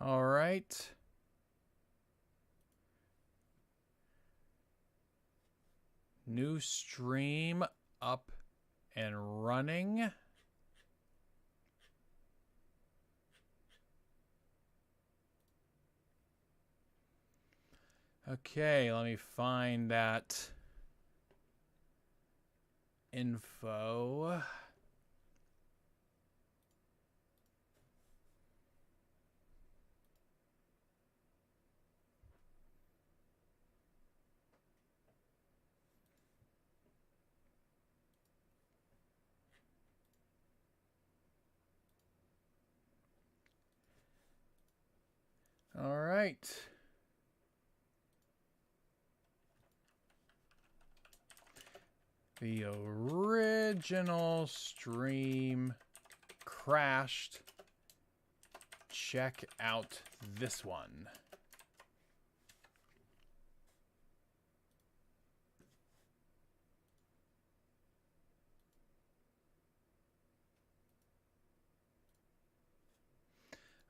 All right. New stream up and running. Okay, let me find that info. All right. The original stream crashed. Check out this one.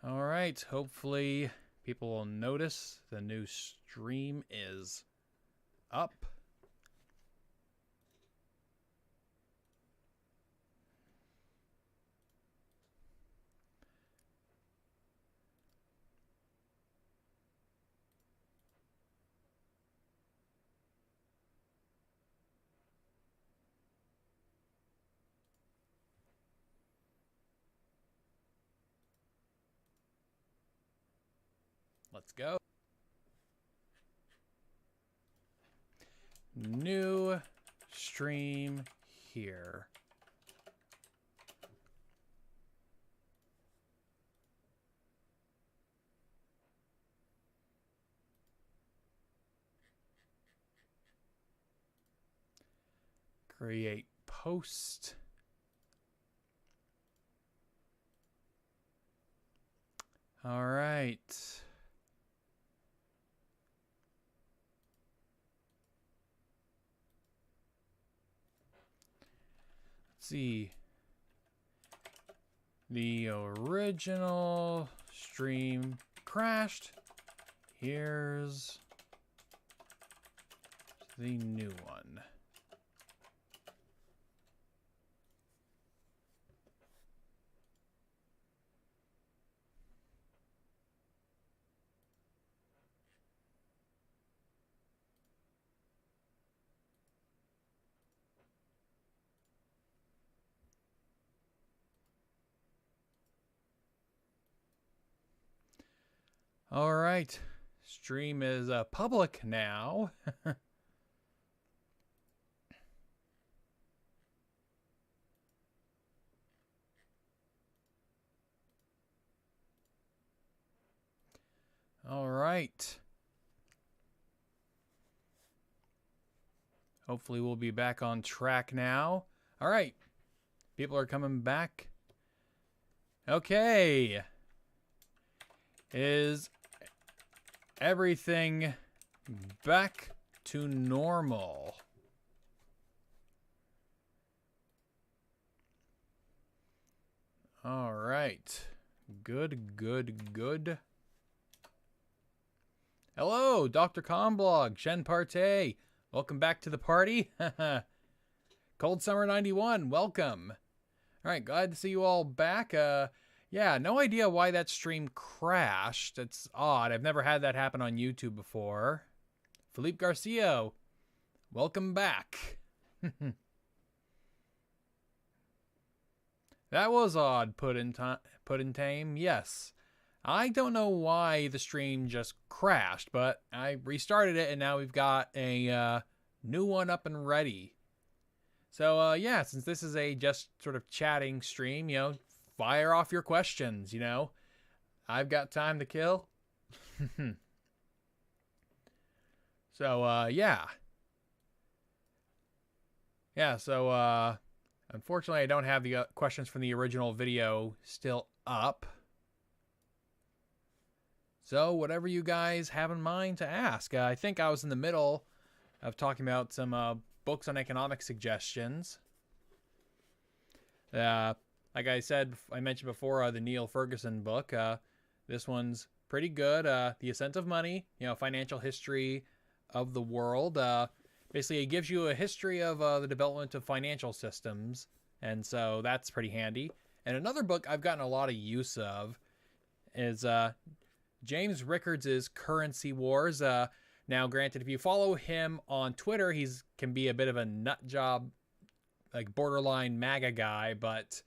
All right, hopefully people will notice the new stream is up. Let's go. New stream here. Create post. All right. See, the original stream crashed. Here's the new one. All right, stream is public now. All right. Hopefully we'll be back on track now. All right. People are coming back. Okay. Is everything back to normal? All right. Good, good, good. Hello, Dr. Comblog, Shen Partey. Welcome back to the party. Cold Summer 91, welcome. All right, glad to see you all back. Yeah, no idea why that stream crashed. It's odd. I've never had that happen on YouTube before. Philippe Garcia, welcome back. That was odd, put in tame. Yes. I don't know why the stream just crashed, but I restarted it and now we've got a new one up and ready. So yeah, since this is a just sort of chatting stream, you know, fire off your questions, you know. I've got time to kill. So yeah. Yeah, so unfortunately I don't have the questions from the original video still up. So whatever you guys have in mind to ask. I think I was in the middle of talking about some books on economic suggestions. Like I said, I mentioned before, the Neil Ferguson book. This one's pretty good. The Ascent of Money, financial history of the world. Basically, it gives you a history of the development of financial systems, and so that's pretty handy. And another book I've gotten a lot of use of is James Rickards' Currency Wars. Now, granted, if you follow him on Twitter, can be a bit of a nut job, like borderline MAGA guy, but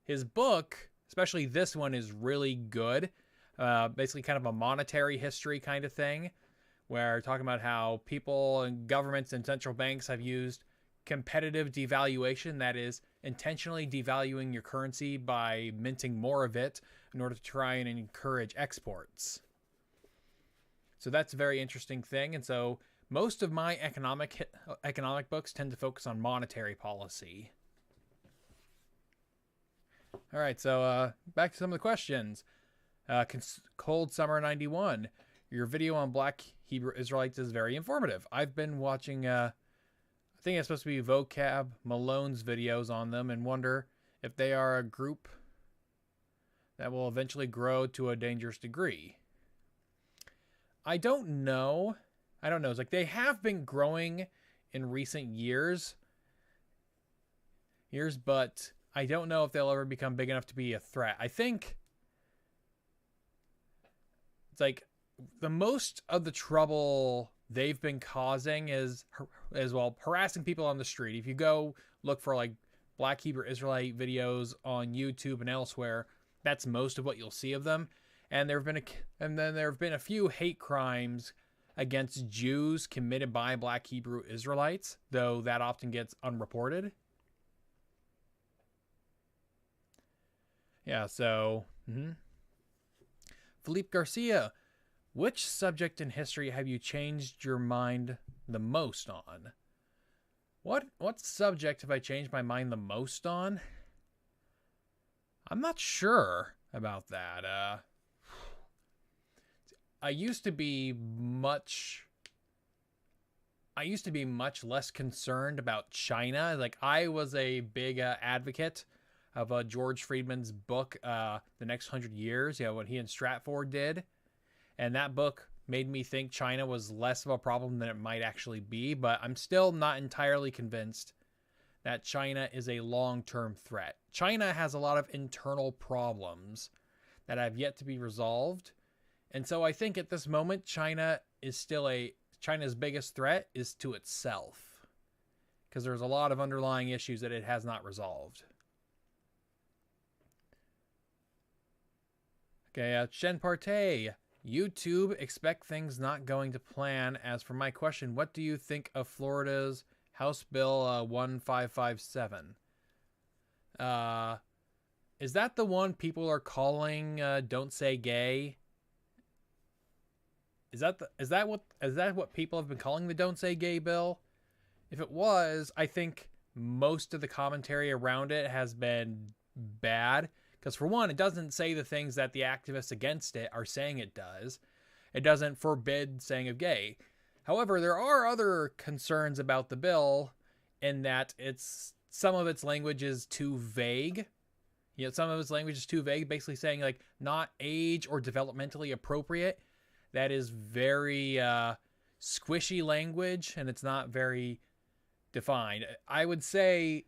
his book, especially this one, is really good. Basically kind of a monetary history kind of thing, where talking about how people and governments and central banks have used competitive devaluation, that is, intentionally devaluing your currency by minting more of it in order to try and encourage exports. So that's a very interesting thing. And so most of my economic books tend to focus on monetary policy. All right, so back to some of the questions. Cold Summer 91. Your video on Black Hebrew Israelites is very informative. I've been watching, I think it's supposed to be Vocab Malone's videos on them, and wonder if they are a group that will eventually grow to a dangerous degree. I don't know. It's like they have been growing in recent years, but I don't know if they'll ever become big enough to be a threat. I think it's like the most of the trouble they've been causing is harassing people on the street. If you go look for like Black Hebrew Israelite videos on YouTube and elsewhere, that's most of what you'll see of them. And there have been a few hate crimes against Jews committed by Black Hebrew Israelites, though that often gets unreported. Yeah, so Philippe Garcia, which subject in history have you changed your mind the most on? What subject have I changed my mind the most on? I'm not sure about that. I used to be much less concerned about China. Like, I was a big advocate of George Friedman's book, The Next 100 Years, what he and Stratford did. And that book made me think China was less of a problem than it might actually be, but I'm still not entirely convinced that China is a long-term threat. China has a lot of internal problems that have yet to be resolved. And so I think at this moment, China's biggest threat is to itself, because there's a lot of underlying issues that it has not resolved. Okay, Shen Partey. YouTube, expect things not going to plan. As for my question, what do you think of Florida's House Bill 1557? Is that the one people are calling "Don't Say Gay"? Is that what people have been calling the "Don't Say Gay" bill? If it was, I think most of the commentary around it has been bad. Because for one, it doesn't say the things that the activists against it are saying it does. It doesn't forbid saying of gay. However, there are other concerns about the bill in that some of its language is too vague. Some of its language is too vague, basically saying like not age or developmentally appropriate. That is very squishy language, and it's not very defined. I would say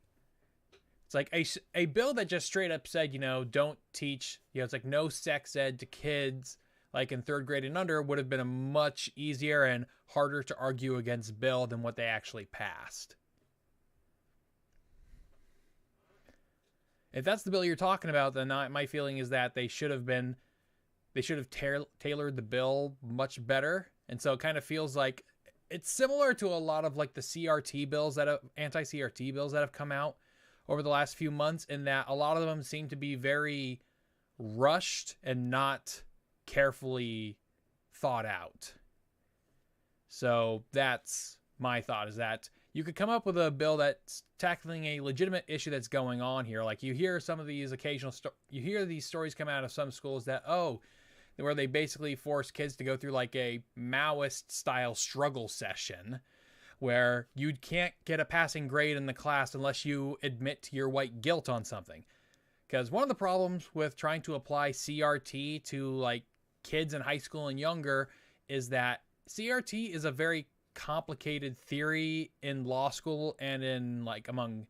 it's like a bill that just straight up said, don't teach, it's like no sex ed to kids, like in 3rd grade and under, would have been a much easier and harder to argue against bill than what they actually passed. If that's the bill you're talking about, then my feeling is that they should have tailored the bill much better. And so it kind of feels like it's similar to a lot of like the CRT bills anti-CRT bills that have come out over the last few months, in that a lot of them seem to be very rushed and not carefully thought out. So that's my thought, is that you could come up with a bill that's tackling a legitimate issue that's going on here. Like you hear some of these you hear these stories come out of some schools that, where they basically force kids to go through like a Maoist style struggle session where you can't get a passing grade in the class unless you admit to your white guilt on something. Because one of the problems with trying to apply CRT to like kids in high school and younger is that CRT is a very complicated theory in law school and in like among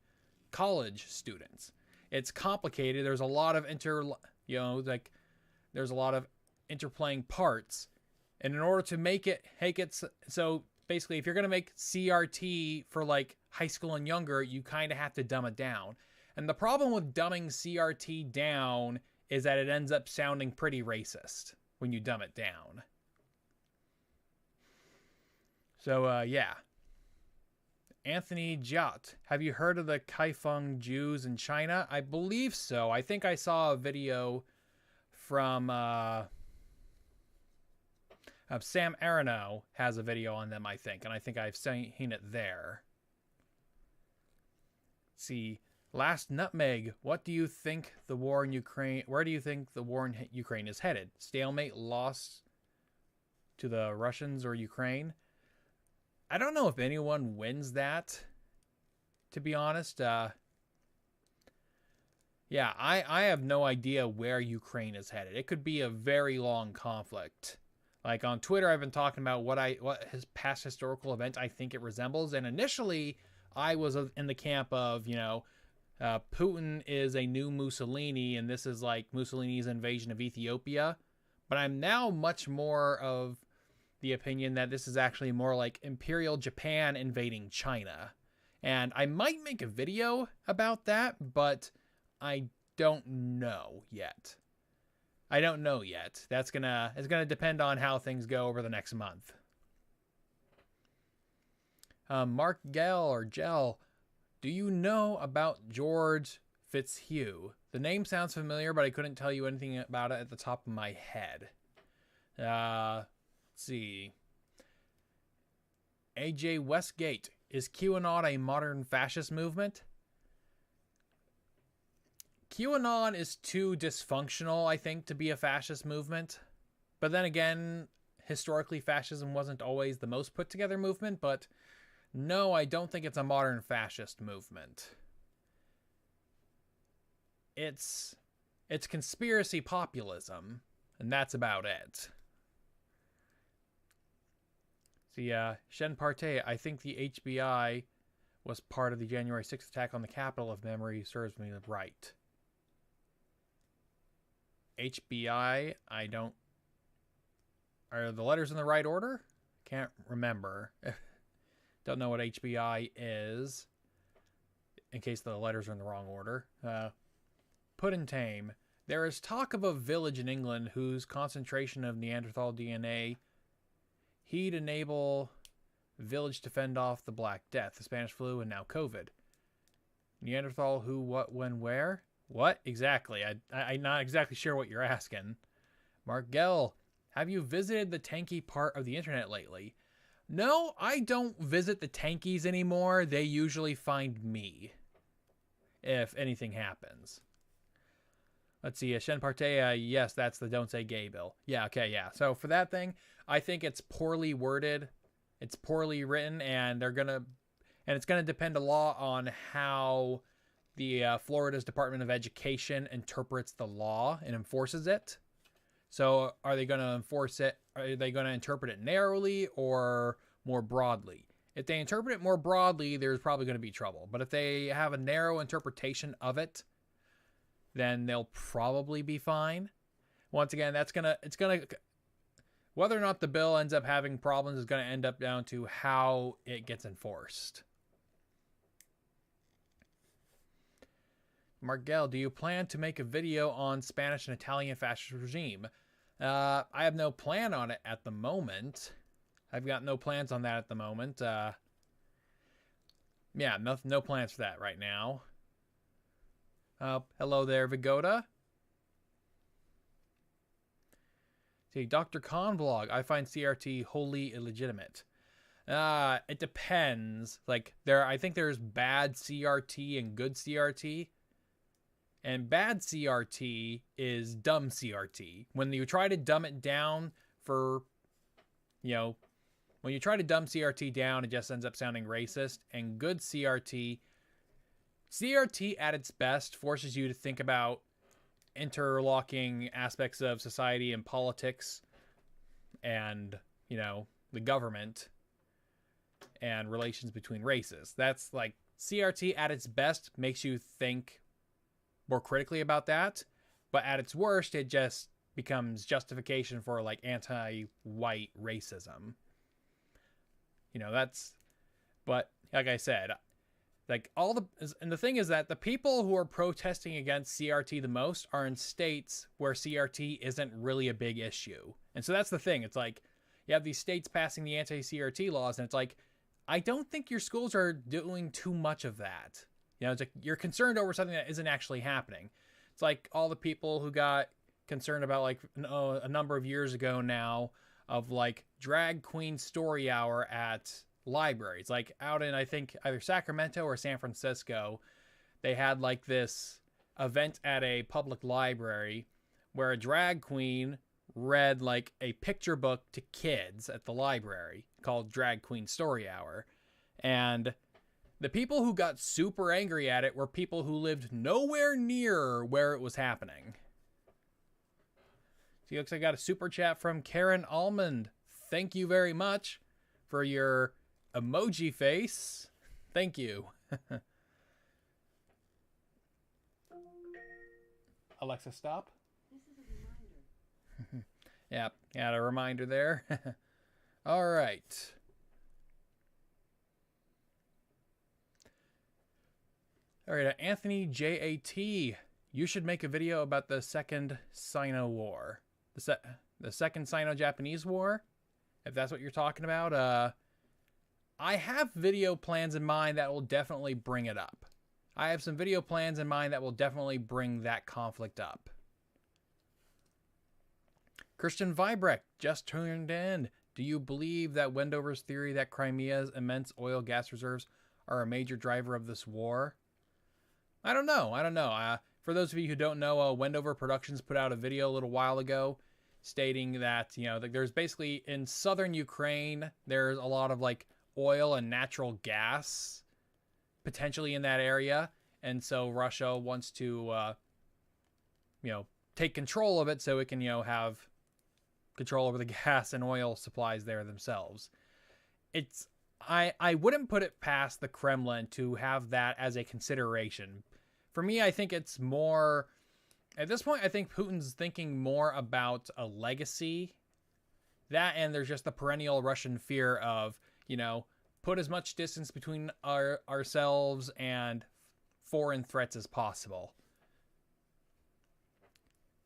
college students. It's complicated. There's a lot of there's a lot of interplaying parts. And in order to make it so basically if you're going to make CRT for like high school and younger, you kind of have to dumb it down. And the problem with dumbing CRT down is that it ends up sounding pretty racist when you dumb it down. So, yeah. Anthony Jot, have you heard of the Kaifeng Jews in China? I believe so. I think I saw a video from Sam Aronow has a video on them, I think. And I think I've seen it there. Let's see. Last Nutmeg, what do you think the war in Ukraine... Where do you think the war in Ukraine is headed? Stalemate, lost to the Russians or Ukraine? I don't know if anyone wins that, to be honest. Yeah, I have no idea where Ukraine is headed. It could be a very long conflict. Like on Twitter, I've been talking about what his past historical event I think it resembles. And initially, I was in the camp of, Putin is a new Mussolini, and this is like Mussolini's invasion of Ethiopia. But I'm now much more of the opinion that this is actually more like Imperial Japan invading China. And I might make a video about that, but I don't know yet. It's gonna depend on how things go over the next month. Mark Gell or Gel, do you know about George Fitzhugh? The name sounds familiar, but I couldn't tell you anything about it at the top of my head. Let's see. AJ Westgate, is QAnon a modern fascist movement? QAnon is too dysfunctional, I think, to be a fascist movement. But then again, historically, fascism wasn't always the most put together movement, but no, I don't think it's a modern fascist movement. It's conspiracy populism, and that's about it. See, Shen Partey, I think the HBI was part of the January 6th attack on the Capitol, if memory serves me right. HBI, are the letters in the right order? Can't remember. Don't know what HBI is, in case the letters are in the wrong order. Put and Tame. There is talk of a village in England whose concentration of Neanderthal DNA he'd enable village to fend off the Black Death, the Spanish flu, and now COVID. Neanderthal who, what, when, where? What? Exactly. I'm not exactly sure what you're asking. Mark Gell, have you visited the tanky part of the internet lately? No, I don't visit the tankies anymore. They usually find me, if anything happens. Let's see, Shen Partey, yes, that's the Don't Say Gay bill. Yeah, okay, yeah. So for that thing, I think it's poorly worded. It's poorly written, and it's gonna depend a lot on how the Florida's Department of Education interprets the law and enforces it. So are they going to enforce it? Are they going to interpret it narrowly or more broadly? If they interpret it more broadly, there's probably going to be trouble. But if they have a narrow interpretation of it, then they'll probably be fine. Once again, whether or not the bill ends up having problems is going to end up down to how it gets enforced. Margell, do you plan to make a video on Spanish and Italian fascist regime? I have no plan on it at the moment. I've got no plans on that at the moment. Yeah, no plans for that right now. Hello there, Vigoda. See, Dr. Khan blog. I find CRT wholly illegitimate. It depends. Like I think there's bad CRT and good CRT. And bad CRT is dumb CRT. When you try to dumb it down when you try to dumb CRT down, it just ends up sounding racist. And good CRT at its best forces you to think about interlocking aspects of society and politics and, you know, the government and relations between races. That's like CRT at its best makes you think more critically about that, but at its worst, it just becomes justification for like anti-white racism. You know, that's, but like I said, like and the thing is that the people who are protesting against CRT the most are in states where CRT isn't really a big issue. And so that's the thing. It's like, you have these states passing the anti-CRT laws, and it's like, I don't think your schools are doing too much of that. You know, it's like you're concerned over something that isn't actually happening. It's like all the people who got concerned about like a number of years ago now of like drag queen story hour at libraries. Like out in, I think, either Sacramento or San Francisco, they had like this event at a public library where a drag queen read like a picture book to kids at the library called Drag Queen Story Hour. And the people who got super angry at it were people who lived nowhere near where it was happening. See, looks like I got a super chat from Karen Almond. Thank you very much for your emoji face. Thank you. Alexa, stop. This is a reminder. Yep, got a reminder there. All right. All right, Anthony J.A.T. You should make a video about the Second Sino War. The Second Sino-Japanese War, if that's what you're talking about. I have video plans in mind that will definitely bring it up. I have some video plans in mind that will definitely bring that conflict up. Christian Vibrecht just turned in. Do you believe that Wendover's theory that Crimea's immense oil gas reserves are a major driver of this war? I don't know. For those of you who don't know, Wendover Productions put out a video a little while ago stating that, you know, there's basically in southern Ukraine, there's a lot of like oil and natural gas potentially in that area. And so Russia wants to, take control of it so it can, have control over the gas and oil supplies there themselves. I wouldn't put it past the Kremlin to have that as a consideration. For me, I think it's more, at this point, I think Putin's thinking more about a legacy. That, and there's just the perennial Russian fear of, put as much distance between ourselves and foreign threats as possible.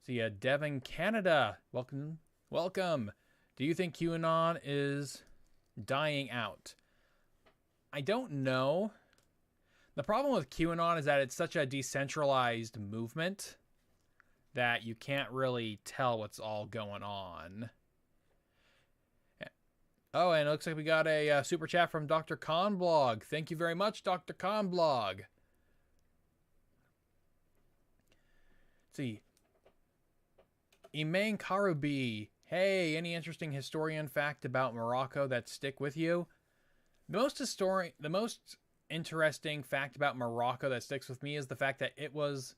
See, Devin Canada, welcome. Do you think QAnon is dying out? I don't know. The problem with QAnon is that it's such a decentralized movement that you can't really tell what's all going on. Oh, and it looks like we got a super chat from Dr. Conblog. Thank you very much, Dr. Conblog. Let's see. Imain Karubi. Hey, any interesting historian fact about Morocco that stick with you? The most interesting fact about Morocco that sticks with me is the fact that it was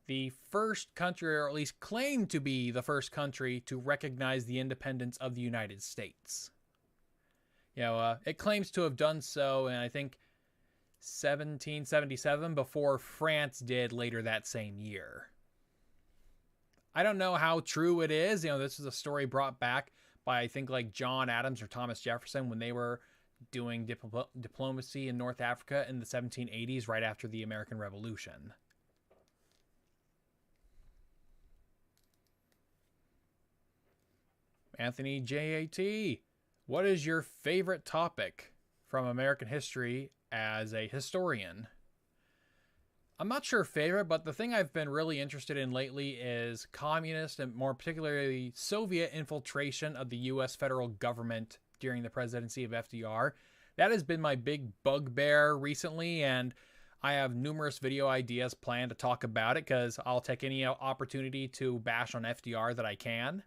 the first country, or at least claimed to be the first country, to recognize the independence of the United States. It claims to have done so in, I think, 1777, before France did later that same year. I don't know how true it is. This is a story brought back by, I think, like John Adams or Thomas Jefferson when they were doing diplomacy in North Africa in the 1780s, right after the American Revolution. Anthony J.A.T. What is your favorite topic from American history as a historian? I'm not sure favorite, but the thing I've been really interested in lately is communist and more particularly Soviet infiltration of the U.S. federal government during the presidency of FDR. That has been my big bugbear recently, and I have numerous video ideas planned to talk about it because I'll take any opportunity to bash on FDR that I can.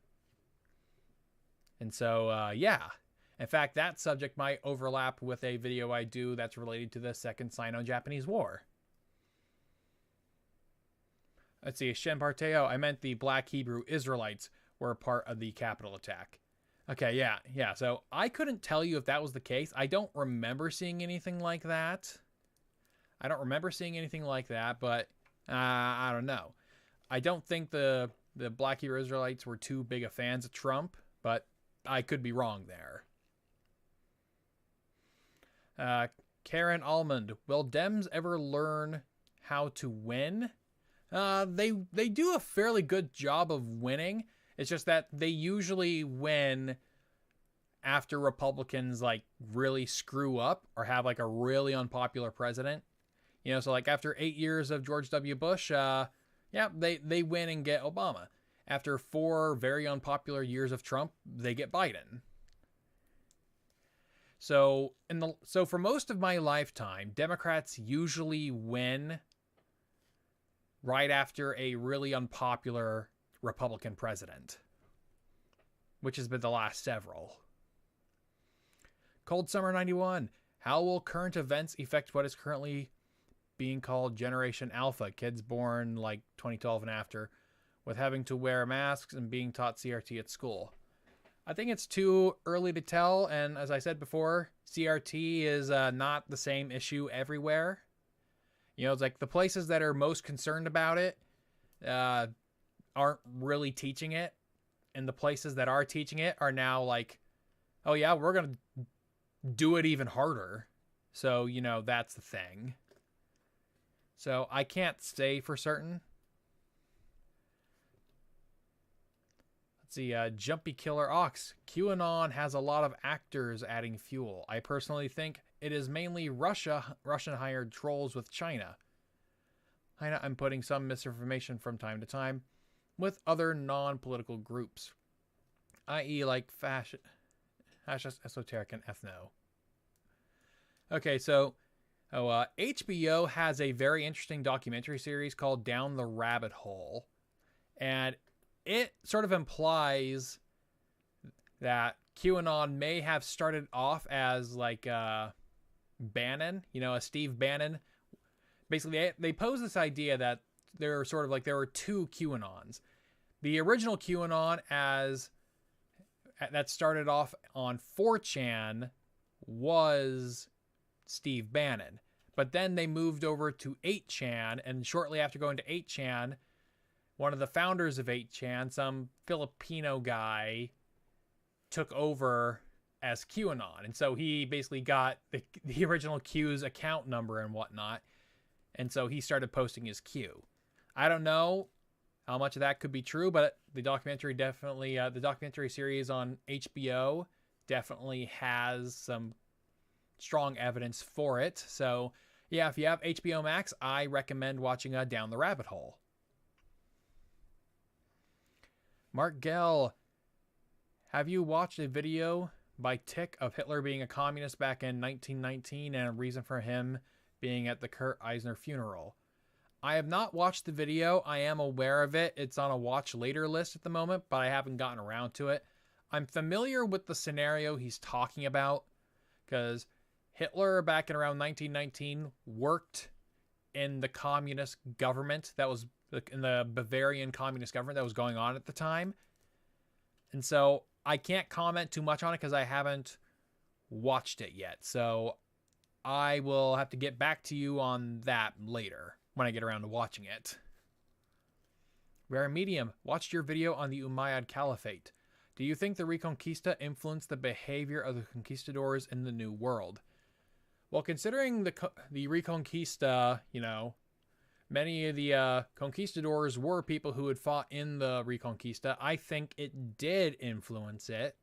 And so, yeah. In fact, that subject might overlap with a video I do that's related to the Second Sino-Japanese War. Let's see, Shem Parteo, I meant the black Hebrew Israelites were a part of the Capitol attack. Okay, yeah. So I couldn't tell you if that was the case. I don't remember seeing anything like that. But I don't know. I don't think the black Hebrew Israelites were too big of fans of Trump, but I could be wrong there. Karen Almond, will Dems ever learn how to win? They do a fairly good job of winning. It's just that they usually win after Republicans like really screw up or have like a really unpopular president. You know, so like after 8 years of George W. Bush, they win and get Obama. After 4 very unpopular years of Trump, they get Biden. So for most of my lifetime, Democrats usually win right after a really unpopular Republican president, which has been the last several. Cold Summer 91. How will current events affect what is currently being called Generation Alpha, kids born like 2012 and after, with having to wear masks and being taught CRT at school? I think it's too early to tell, and as I said before, CRT is not the same issue everywhere. You know, it's like the places that are most concerned about it aren't really teaching it, and the places that are teaching it are now like, oh yeah, we're going to do it even harder. So, you know, that's the thing. So I can't say for certain. Let's see, Jumpy Killer Ox. QAnon has a lot of actors adding fuel. I personally think it is mainly Russian-hired trolls with China. I'm putting some misinformation from time to time with other non-political groups, i.e. like fascist, esoteric, and ethno. Okay, so HBO has a very interesting documentary series called Down the Rabbit Hole, and it sort of implies that QAnon may have started off as like Bannon, you know, a Steve Bannon. Basically, they pose this idea that there were 2 QAnons. The original QAnon that started off on 4chan was Steve Bannon. But then they moved over to 8chan, and shortly after going to 8chan, one of the founders of 8chan, some Filipino guy, took over as QAnon. And so he basically got the original Q's account number and whatnot. And so he started posting his Q. I don't know how much of that could be true, but the documentary the documentary series on HBO definitely has some strong evidence for it. So yeah, if you have HBO Max, I recommend watching Down the Rabbit Hole. Mark Gell, have you watched a video by Tick of Hitler being a communist back in 1919 and a reason for him being at the Kurt Eisner funeral? I have not watched the video. I am aware of it. It's on a watch later list at the moment, but I haven't gotten around to it. I'm familiar with the scenario he's talking about because Hitler back in around 1919 worked in the communist government that was in the Bavarian communist government that was going on at the time. And so I can't comment too much on it because I haven't watched it yet. So I will have to get back to you on that later when I get around to watching it. Rare Medium, watched your video on the Umayyad Caliphate. Do you think the Reconquista influenced the behavior of the conquistadors in the New World? Well, considering the Reconquista, you know, many of the conquistadors were people who had fought in the Reconquista. I think it did influence it.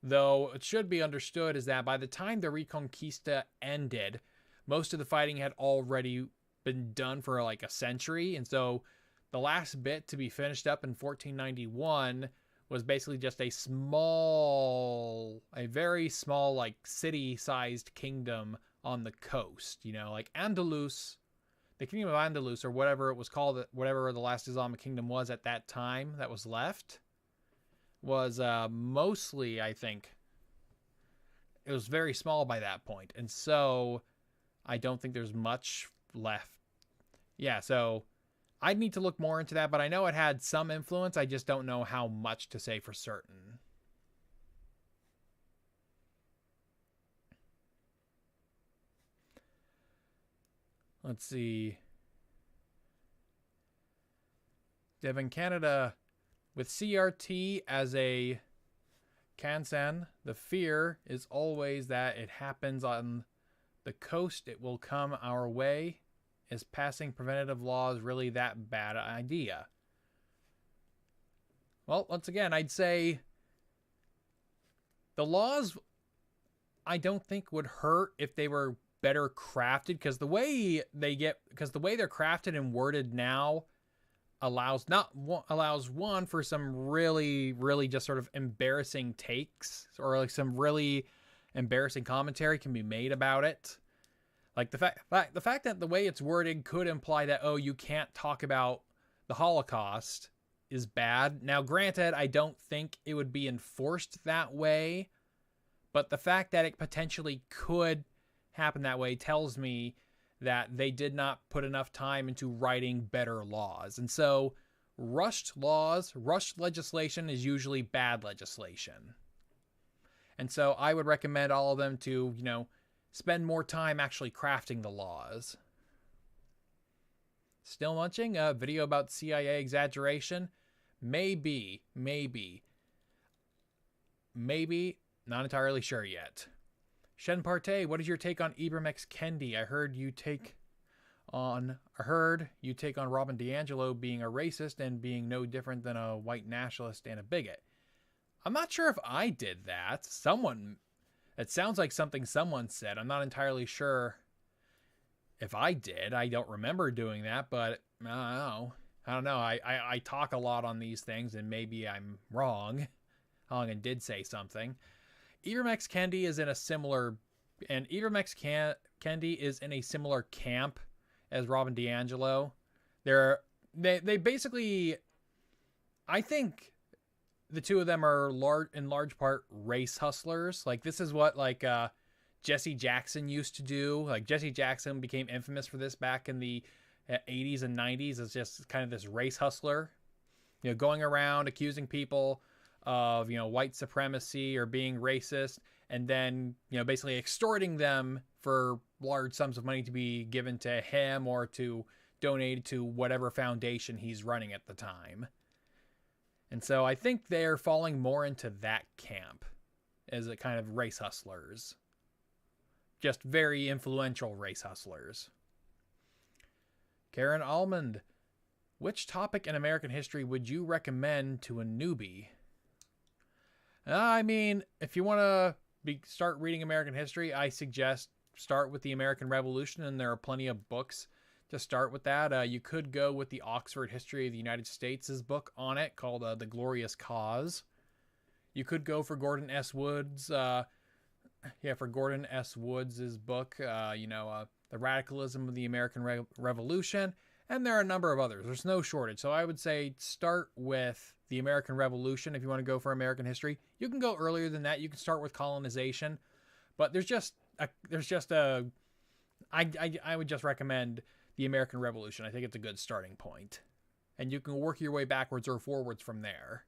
Though it should be understood is that by the time the Reconquista ended, most of the fighting had already been done for like a century. And so the last bit to be finished up in 1491 was basically just a very small, like city-sized kingdom on the coast. You know, like Andalus, the Kingdom of Andalus, or whatever it was called, whatever the last Islamic kingdom was at that time that was left, was mostly, I think, it was very small by that point. And so I don't think there's much left. Yeah, so I'd need to look more into that, but I know it had some influence. I just don't know how much to say for certain. Let's see. Devin Canada, with CRT as a Kansan, the fear is always that it happens on the coast. It will come our way. Is passing preventative laws really that bad idea? Well, once again, I'd say the laws I don't think would hurt if they were better crafted, because the way they're crafted and worded now allows one for some really just sort of embarrassing takes, or like some really embarrassing commentary can be made about it. Like the fact that the way it's worded could imply that, oh, you can't talk about the Holocaust is bad. Now, granted, I don't think it would be enforced that way, but the fact that it potentially could happen that way tells me that they did not put enough time into writing better laws. And so rushed legislation is usually bad legislation. And so I would recommend all of them to, spend more time actually crafting the laws. Still munching? A video about CIA exaggeration? Maybe. Not entirely sure yet. Shen Partey, what is your take on Ibram X. Kendi? I heard you take on Robin DiAngelo being a racist and being no different than a white nationalist and a bigot. I'm not sure if I did that. It sounds like something someone said. I'm not entirely sure if I did. I don't remember doing that, but I don't know. I talk a lot on these things, and maybe I'm wrong. Hongan did say something. Ibram X. Kendi is in a similar camp as Robin DiAngelo. They basically, I think the two of them are in large part race hustlers. Like, this is what Jesse Jackson used to do. Like, Jesse Jackson became infamous for this back in the 80s and 90s as just kind of this race hustler, going around accusing people of, white supremacy or being racist, and then, basically extorting them for large sums of money to be given to him or to donate to whatever foundation he's running at the time. And so I think they're falling more into that camp as a kind of race hustlers. Just very influential race hustlers. Karen Almond, which topic in American history would you recommend to a newbie? I mean, if you want to start reading American history, I suggest start with the American Revolution, and there are plenty of books to start with that. You could go with the Oxford History of the United States' book on it called The Glorious Cause. You could go for Gordon S. Woods' book, The Radicalism of the American Revolution, and there are a number of others. There's no shortage. So I would say start with the American Revolution if you want to go for American history. You can go earlier than that. You can start with colonization, but I would just recommend the American Revolution. I think it's a good starting point, and you can work your way backwards or forwards from there.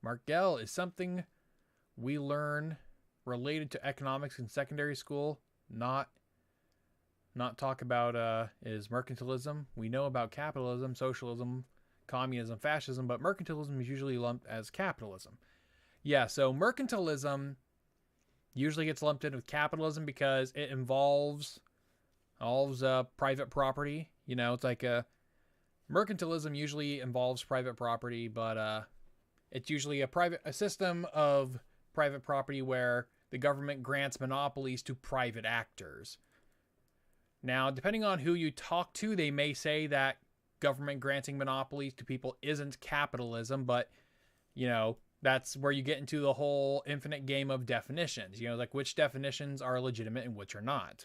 Mark Gell, is something we learn related to economics in secondary school not talk about is mercantilism. We know about capitalism, socialism, communism, fascism, but mercantilism is usually lumped as capitalism. Yeah, so mercantilism usually gets lumped in with capitalism because it involves private property. It's like mercantilism usually involves private property, but it's usually a system of private property where the government grants monopolies to private actors. Now, depending on who you talk to, they may say that government granting monopolies to people isn't capitalism, but, that's where you get into the whole infinite game of definitions, like which definitions are legitimate and which are not,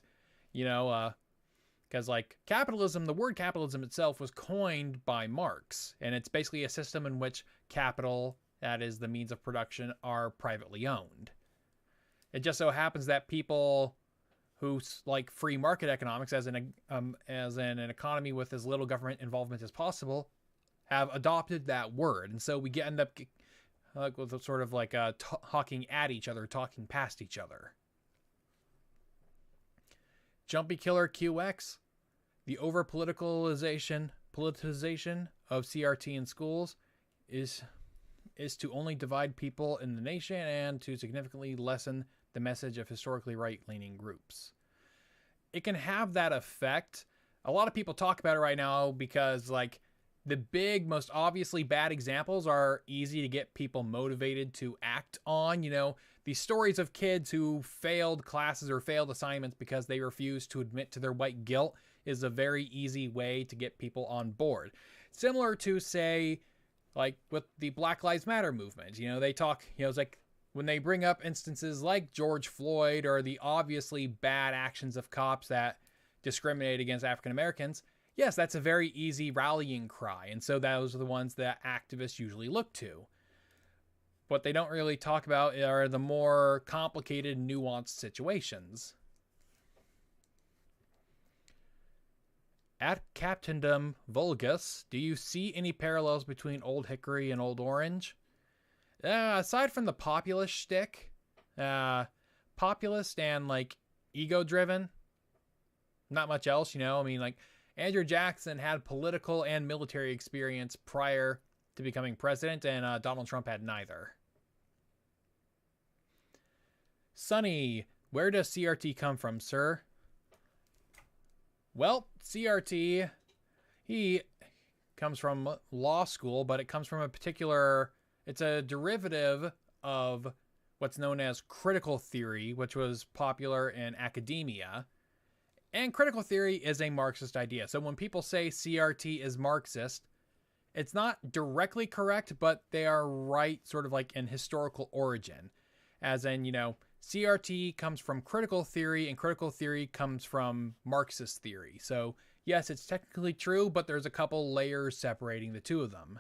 because capitalism, the word capitalism itself was coined by Marx, and it's basically a system in which capital, that is the means of production, are privately owned. It just so happens that people who like free market economics as in an economy with as little government involvement as possible, have adopted that word. And so we end up with a sort of like talking at each other, talking past each other. Jumpy Killer QX, the over-politicization of CRT in schools is to only divide people in the nation and to significantly lessen the message of historically right-leaning groups. It can have that effect. A lot of people talk about it right now because, like, the big, most obviously bad examples are easy to get people motivated to act on. You know, these stories of kids who failed classes or failed assignments because they refused to admit to their white guilt is a very easy way to get people on board. Similar to, say, like with the Black Lives Matter movement. You know, they talk, you know, it's like when they bring up instances like George Floyd or the obviously bad actions of cops that discriminate against African Americans, yes, that's a very easy rallying cry. And so those are the ones that activists usually look to. What they don't really talk about are the more complicated, nuanced situations. At Captaindom Vulgus, do you see any parallels between Old Hickory and Old Orange? Aside from the populist shtick, populist and like ego-driven, not much else, you know. I mean, like Andrew Jackson had political and military experience prior to becoming president, and Donald Trump had neither. Sonny, where does CRT come from, sir? Well, CRT, he comes from law school, but it comes from it's a derivative of what's known as critical theory, which was popular in academia. And critical theory is a Marxist idea. So when people say CRT is Marxist, it's not directly correct, but they are right sort of like in historical origin. As in, you know, CRT comes from critical theory, and critical theory comes from Marxist theory. So, yes, it's technically true, but there's a couple layers separating the two of them.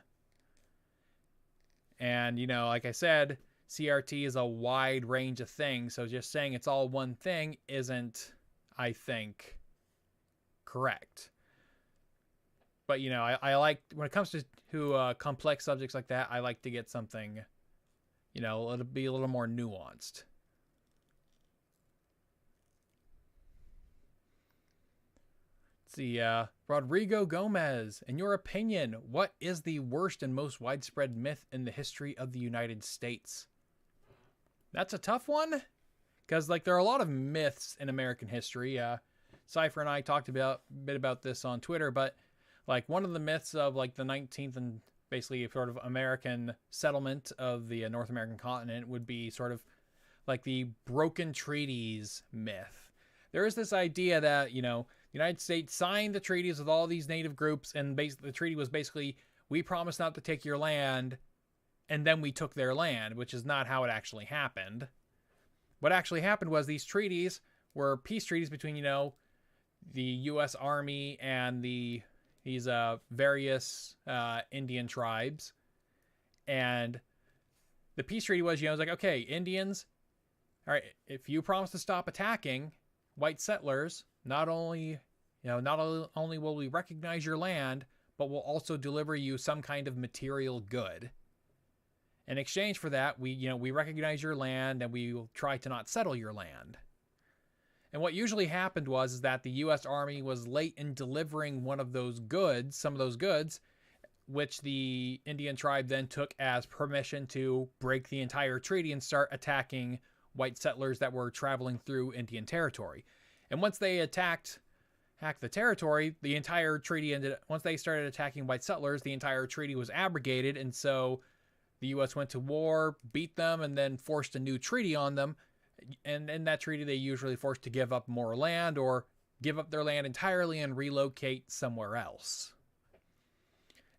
And, you know, like I said, CRT is a wide range of things, so just saying it's all one thing isn't, I think, correct. But, you know, I like, when it comes to complex subjects like that, I like to get something, you know, it'll be a little more nuanced. See, Rodrigo Gomez, in your opinion, what is the worst and most widespread myth in the history of the United States? That's a tough one, because like there are a lot of myths in American history. Cypher and I talked a bit about this on Twitter, but like one of the myths of like the 19th and basically sort of American settlement of the North American continent would be sort of like the broken treaties myth. There is this idea that, you know, the United States signed the treaties with all these native groups, and basically the treaty was basically, we promised not to take your land, and then we took their land, which is not how it actually happened. What actually happened was these treaties were peace treaties between, you know, the U.S. Army and these various Indian tribes. And the peace treaty was, you know, it was like, okay, Indians, all right, if you promise to stop attacking white settlers, not only will we recognize your land, but we'll also deliver you some kind of material good. In exchange for that, we recognize your land and we will try to not settle your land. And what usually happened was that the U.S. Army was late in delivering some of those goods, which the Indian tribe then took as permission to break the entire treaty and start attacking white settlers that were traveling through Indian territory. And once they hacked the territory, the entire treaty once they started attacking white settlers, the entire treaty was abrogated, and so the U.S. went to war, beat them, and then forced a new treaty on them. And in that treaty, they usually forced to give up more land or give up their land entirely and relocate somewhere else.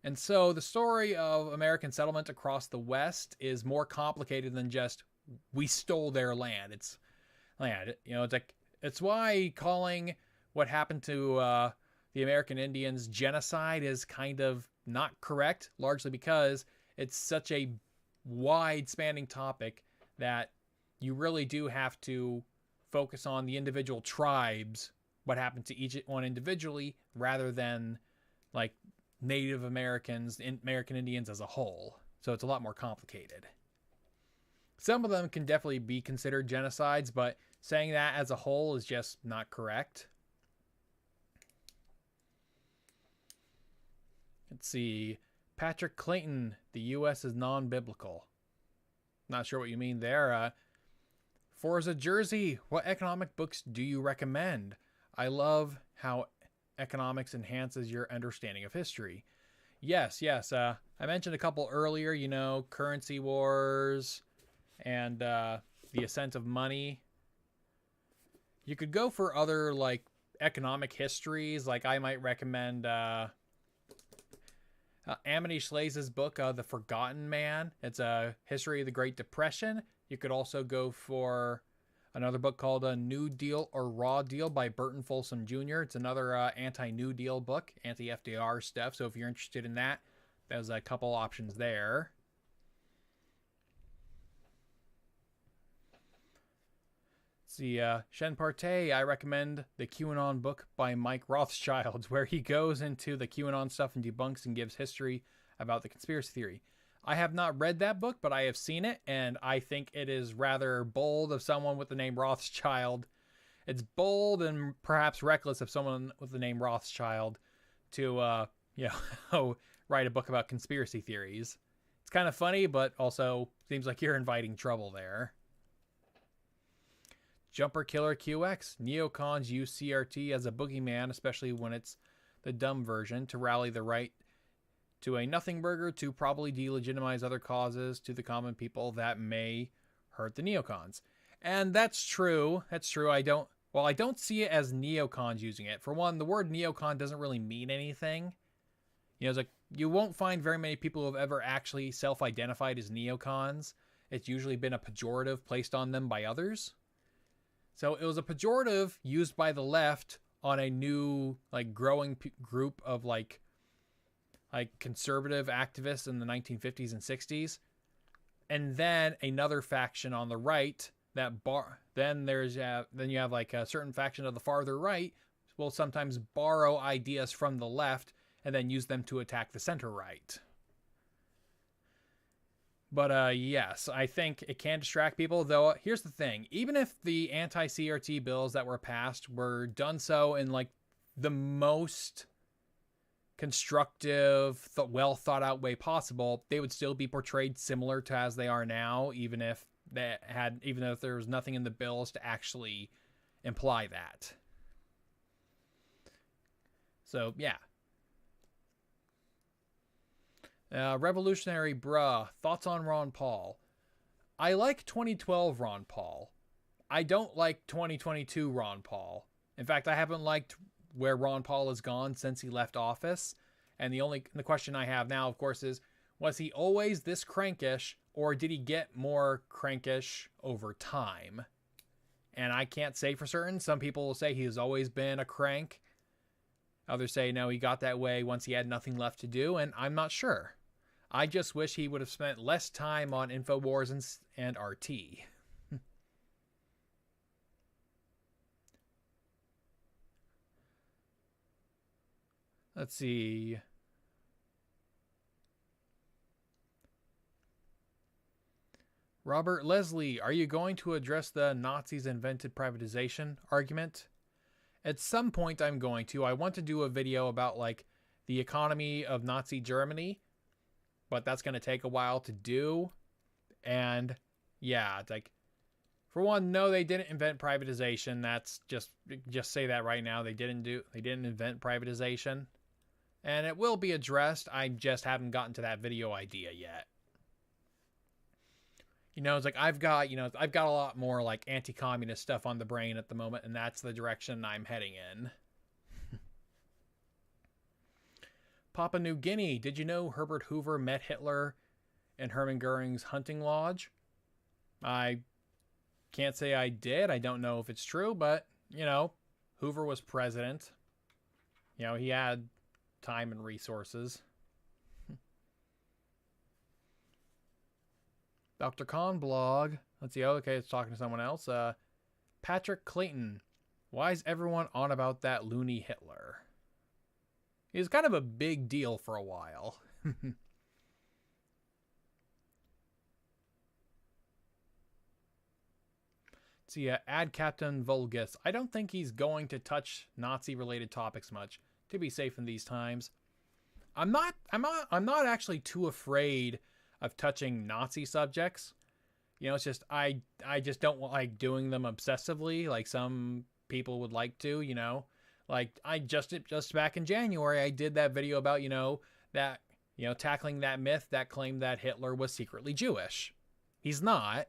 And so the story of American settlement across the West is more complicated than just we stole their land. It's land, you know, it's why calling what happened to the American Indians genocide is kind of not correct, largely because it's such a wide-spanning topic that you really do have to focus on the individual tribes, what happened to each one individually, rather than like Native Americans, American Indians as a whole. So it's a lot more complicated. Some of them can definitely be considered genocides, but saying that as a whole is just not correct. Let's see. Patrick Clayton, the U.S. is non-biblical. Not sure what you mean there. Forza Jersey, what economic books do you recommend? I love how economics enhances your understanding of history. Yes. I mentioned a couple earlier, Currency Wars and The Ascent of Money. You could go for other, like, economic histories. Like, I might recommend Amity Shlaes' book, The Forgotten Man. It's a history of the Great Depression. You could also go for another book called New Deal or Raw Deal by Burton Folsom Jr. It's another anti-New Deal book, anti-FDR stuff. So if you're interested in that, there's a couple options there. Let's see, Shen Partey, I recommend the QAnon book by Mike Rothschild, where he goes into the QAnon stuff and debunks and gives history about the conspiracy theory. I have not read that book, but I have seen it, and I think it is rather bold of someone with the name Rothschild. It's bold and perhaps reckless of someone with the name Rothschild to, write a book about conspiracy theories. It's kind of funny, but also seems like you're inviting trouble there. Jumper Killer QX. Neocons use CRT as a boogeyman, especially when it's the dumb version, to rally the right to a nothing burger to probably delegitimize other causes to the common people that may hurt the neocons. And that's true. I don't see it as neocons using it. For one, the word neocon doesn't really mean anything. It's like you won't find very many people who have ever actually self-identified as neocons. It's usually been a pejorative placed on them by others. So it was a pejorative used by the left on a new, like, growing group of like conservative activists in the 1950s and 60s, and then another faction on the right that then you have like a certain faction of the farther right will sometimes borrow ideas from the left and then use them to attack the center right. But yes, I think it can distract people, though. Here's the thing. Even if the anti-CRT bills that were passed were done so in like the most constructive, well thought out way possible, they would still be portrayed similar to as they are now, even if there was nothing in the bills to actually imply that. So yeah. Revolutionary Bruh, thoughts on Ron Paul? I like 2012 Ron Paul. I don't like 2022 Ron Paul. In fact, I haven't liked where Ron Paul has gone since he left office. And the question I have now, of course, is, was he always this crankish, or did he get more crankish over time? And I can't say for certain. Some people will say he has always been a crank. Others say, no, he got that way once he had nothing left to do, and I'm not sure. I just wish he would have spent less time on InfoWars and RT. Let's see. Robert Leslie, are you going to address the Nazis invented privatization argument? At some point I'm going to. I want to do a video about like the economy of Nazi Germany, but that's going to take a while to do. And yeah, it's like, for one, no, they didn't invent privatization. That's just say that right now. They didn't invent privatization. And it will be addressed. I just haven't gotten to that video idea yet. It's like I've got a lot more like anti-communist stuff on the brain at the moment, and that's the direction I'm heading in. Papua New Guinea, did you know Herbert Hoover met Hitler in Hermann Goering's hunting lodge? I can't say I did. I don't know if it's true, but, Hoover was president. He had time and resources. Dr. Khan blog. Let's see. Okay, it's talking to someone else. Patrick Clayton. Why is everyone on about that loony Hitler? He was kind of a big deal for a while. See, add Captain Vulgus. I don't think he's going to touch Nazi-related topics much, to be safe in these times. I'm not actually too afraid of touching Nazi subjects. You know, it's just I just don't like doing them obsessively like some people would like to, you know. Like I just back in January I did that video about, that, tackling that myth that claimed that Hitler was secretly Jewish. He's not.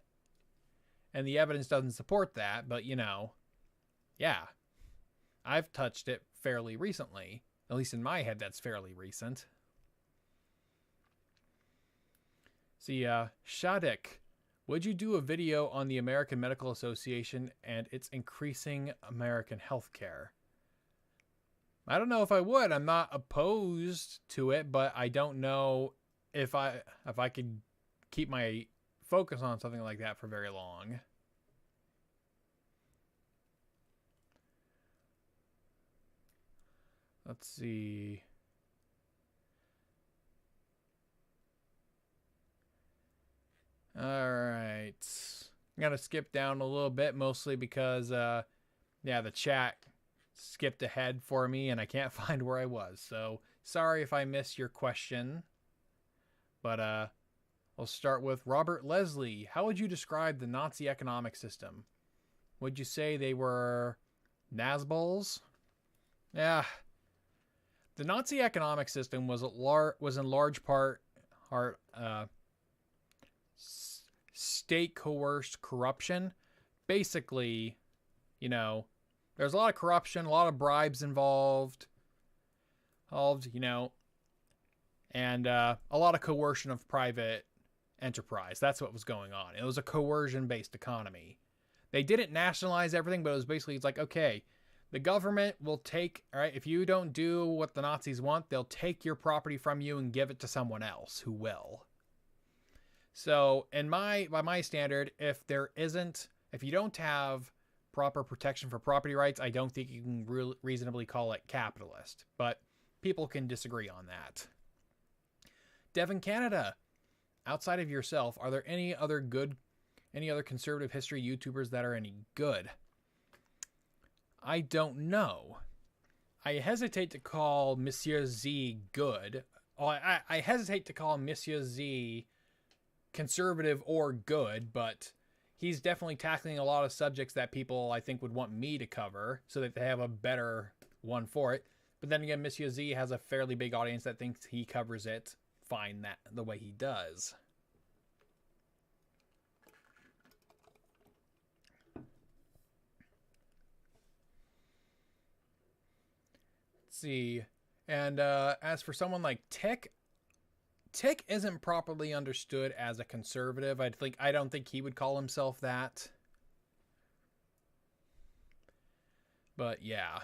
And the evidence doesn't support that, but yeah. I've touched it fairly recently. At least in my head that's fairly recent. See, Shadik, would you do a video on the American Medical Association and its increasing American healthcare? I don't know if I would. I'm not opposed to it, but I don't know if I could keep my focus on something like that for very long. Let's see. All right. I'm going to skip down a little bit, mostly because, the chat skipped ahead for me and I can't find where I was. So sorry if I missed your question. But we'll start with Robert Leslie. How would you describe the Nazi economic system? Would you say they were Nazbols? Yeah. The Nazi economic system was in large part state coerced corruption. Basically, there's a lot of corruption, a lot of bribes involved, and a lot of coercion of private enterprise. That's what was going on. It was a coercion-based economy. They didn't nationalize everything, but it's like, okay, the government will take, all right, if you don't do what the Nazis want, they'll take your property from you and give it to someone else who will. So, by my standard, if you don't have proper protection for property rights, I don't think you can reasonably call it capitalist. But people can disagree on that. Devin Canada, outside of yourself, are there any other conservative history YouTubers that are any good? I don't know. I hesitate to call Monsieur Z good. I hesitate to call Monsieur Z conservative or good, but he's definitely tackling a lot of subjects that people, I think, would want me to cover so that they have a better one for it. But then again, Monsieur Z has a fairly big audience that thinks he covers it fine the way he does. See, and as for someone like Tick isn't properly understood as a conservative. I don't think he would call himself that. But yeah.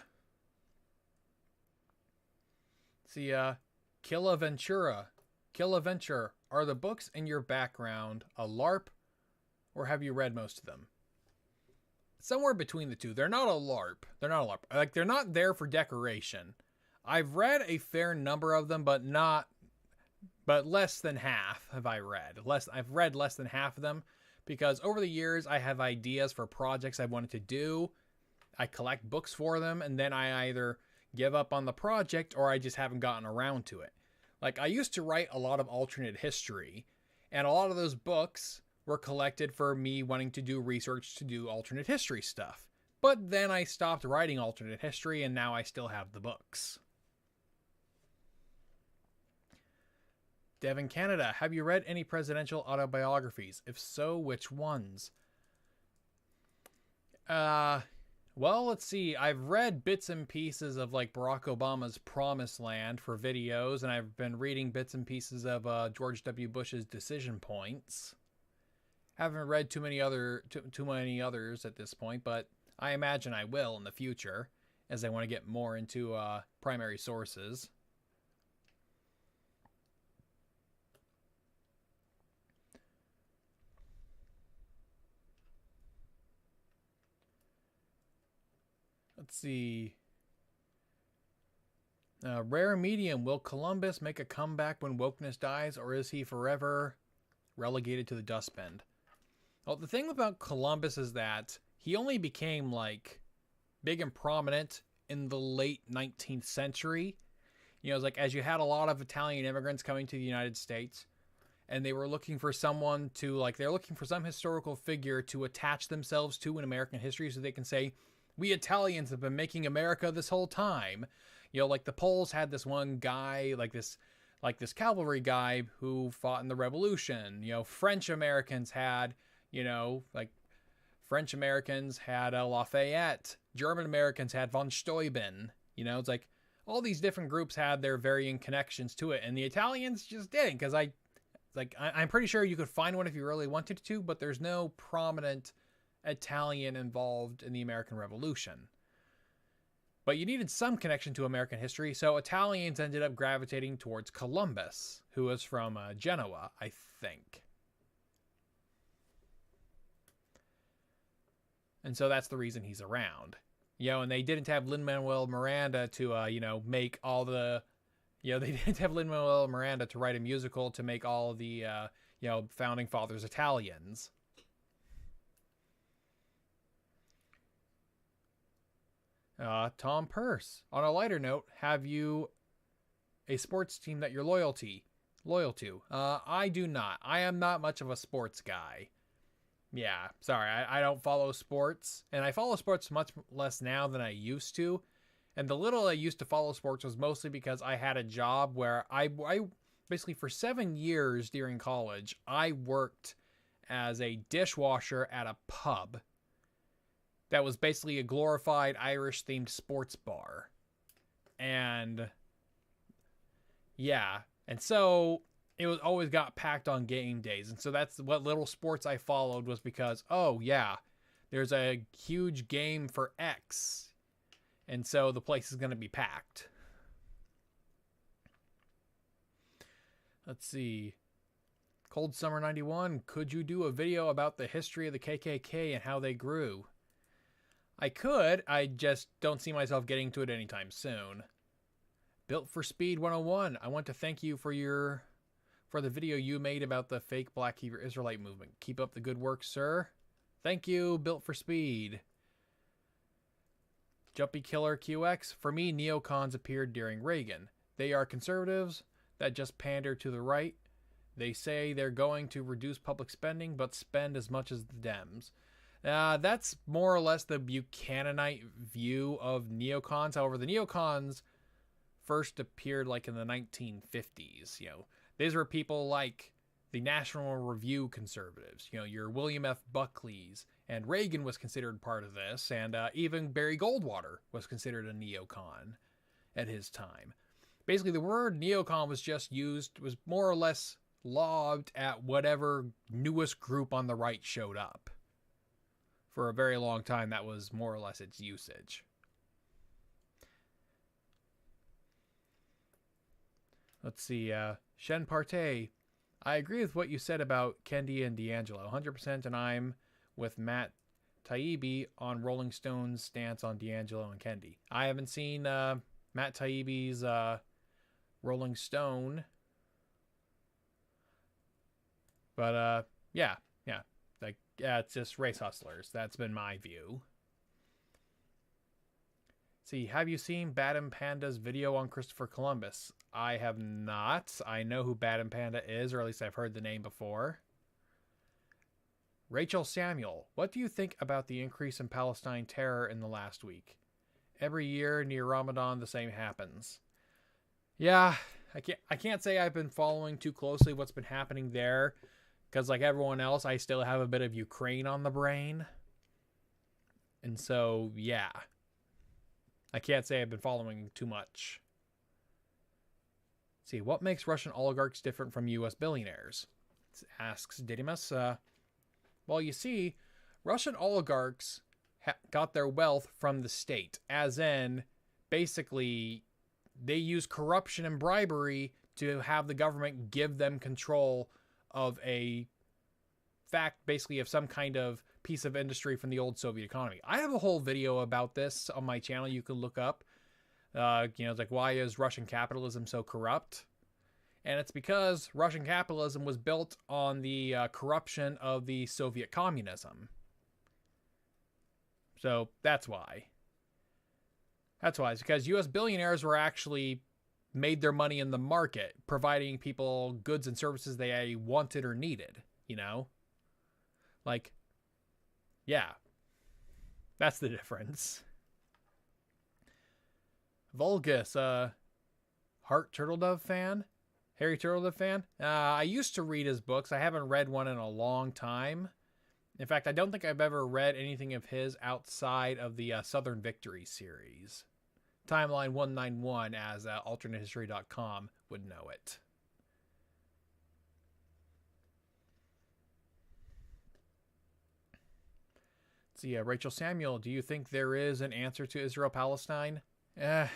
See, Killa Ventura, are the books in your background a LARP, or have you read most of them? Somewhere between the two. They're not a LARP. Like, they're not there for decoration. I've read a fair number of them, but less than half have I read. I've read less than half of them because over the years I have ideas for projects I wanted to do. I collect books for them, and then I either give up on the project or I just haven't gotten around to it. Like, I used to write a lot of alternate history, and a lot of those books were collected for me wanting to do research to do alternate history stuff. But then I stopped writing alternate history, and now I still have the books. Devin Canada, have you read any presidential autobiographies? If so, which ones? Well, let's see. I've read bits and pieces of like Barack Obama's Promised Land for videos, and I've been reading bits and pieces of George W. Bush's Decision Points. Haven't read too many others at this point, but I imagine I will in the future as I want to get more into primary sources. Let's see. Rare medium. Will Columbus make a comeback when wokeness dies, or is he forever relegated to the dustbin? Well, the thing about Columbus is that he only became like big and prominent in the late 19th century. You know, it's like as you had a lot of Italian immigrants coming to the United States, and they were looking for someone to, like, they're looking for some historical figure to attach themselves to in American history so they can say, we Italians have been making America this whole time. You know, like the Poles had this one guy, like this cavalry guy who fought in the Revolution. You know, French Americans had Lafayette. German Americans had von Steuben. You know, it's like all these different groups had their varying connections to it, and the Italians just didn't, because I'm pretty sure you could find one if you really wanted to, but there's no prominent Italian involved in the American Revolution. But you needed some connection to American history, so Italians ended up gravitating towards Columbus, who was from Genoa, I think. And so that's the reason he's around. You know, and they didn't have Lin-Manuel Miranda to, make all the... You know, they didn't have Lin-Manuel Miranda to write a musical to make all of the, founding fathers Italians. Tom Purse. On a lighter note, have you a sports team that you're loyal to? I do not. I am not much of a sports guy. Yeah, sorry, I don't follow sports. And I follow sports much less now than I used to. And the little I used to follow sports was mostly because I had a job where I basically for 7 years during college, I worked as a dishwasher at a pub that was basically a glorified Irish-themed sports bar. And yeah, and so it was always got packed on game days. And so that's what little sports I followed, was because, oh yeah, there's a huge game for X. And so the place is going to be packed. Let's see. Cold Summer 91. Could you do a video about the history of the KKK and how they grew? I could. I just don't see myself getting to it anytime soon. Built for Speed 101. I want to thank you for the video you made about the fake Black Hebrew Israelite movement. Keep up the good work, sir. Thank you, Built for Speed. Jumpy Killer QX. For me, neocons appeared during Reagan. They are conservatives that just pander to the right. They say they're going to reduce public spending, but spend as much as the Dems. That's more or less the Buchananite view of neocons. However, the neocons first appeared like in the 1950s. You know, these were people like the National Review conservatives. You know, your William F. Buckley's. And Reagan was considered part of this, and even Barry Goldwater was considered a neocon at his time. Basically, the word neocon was more or less lobbed at whatever newest group on the right showed up. For a very long time, that was more or less its usage. Let's see, Shen Partey. I agree with what you said about Kendi and D'Angelo, 100%, and I'm with Matt Taibbi on Rolling Stone's stance on D'Angelo and Kendi. I haven't seen Matt Taibbi's Rolling Stone, but yeah, it's just race hustlers. That's been my view. See, have you seen Bad and Panda's video on Christopher Columbus? I have not. I know who Bad and Panda is, or at least I've heard the name before. Rachel Samuel, what do you think about the increase in Palestine terror in the last week? Every year near Ramadan, the same happens. Yeah, I can't say I've been following too closely what's been happening there, because like everyone else, I still have a bit of Ukraine on the brain. And so, yeah, I can't say I've been following too much. Let's see, what makes Russian oligarchs different from U.S. billionaires? Asks Didymus. Well, you see, Russian oligarchs got their wealth from the state, as in, basically, they use corruption and bribery to have the government give them control of a fact, basically, of some kind of piece of industry from the old Soviet economy. I have a whole video about this on my channel you can look up. It's like, why is Russian capitalism so corrupt? And it's because Russian capitalism was built on the corruption of the Soviet communism. So that's why. That's why. It's because U.S. billionaires were actually made their money in the market, providing people goods and services they wanted or needed, you know? Like, yeah. That's the difference. Vulgus, Heart Turtledove fan? Harry Turtledove fan? I used to read his books. I haven't read one in a long time. In fact, I don't think I've ever read anything of his outside of the Southern Victory series. Timeline 191, as alternatehistory.com would know it. Let's see, Rachel Samuel, do you think there is an answer to Israel-Palestine? I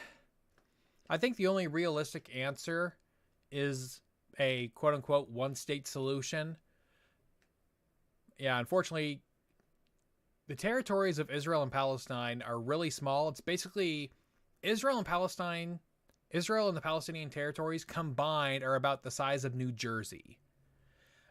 think the only realistic answer is a quote-unquote one-state solution. Yeah, unfortunately, the territories of Israel and Palestine are really small. It's basically Israel and the Palestinian territories combined are about the size of New Jersey.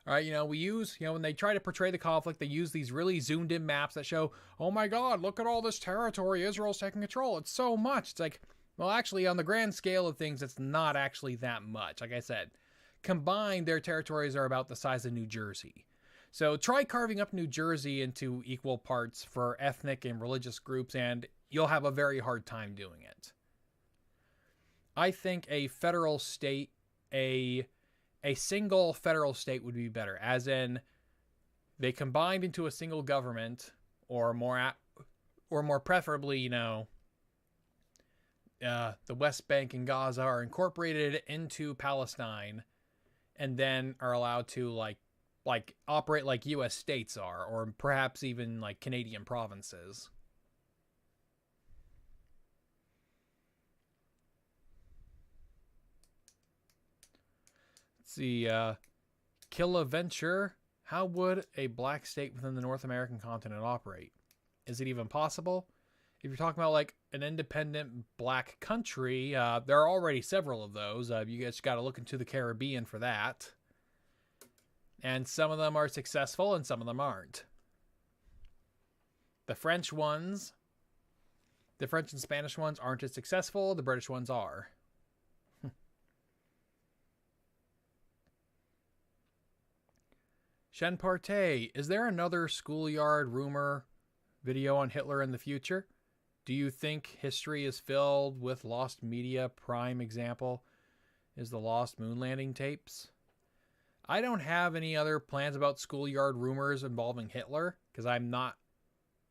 All right, we use, when they try to portray the conflict, they use these really zoomed in maps that show, oh my God, look at all this territory Israel's taking control. It's so much. It's like, well, actually, on the grand scale of things, it's not actually that much. Like I said, combined, their territories are about the size of New Jersey. So try carving up New Jersey into equal parts for ethnic and religious groups, and you'll have a very hard time doing it. I think a federal state, a single federal state would be better, as in they combined into a single government, or more preferably, the West Bank and Gaza are incorporated into Palestine, and then are allowed to like operate like U.S. states are, or perhaps even like Canadian provinces. Let's see, Killa Venture. How would a black state within the North American continent operate? Is it even possible? If you're talking about like an independent black country, there are already several of those. You guys got to look into the Caribbean for that. And some of them are successful and some of them aren't. The French and Spanish ones aren't as successful. The British ones are. Shen Partey, is there another schoolyard rumor video on Hitler in the future? Do you think history is filled with lost media? Prime example is the lost moon landing tapes. I don't have any other plans about schoolyard rumors involving Hitler, because I'm not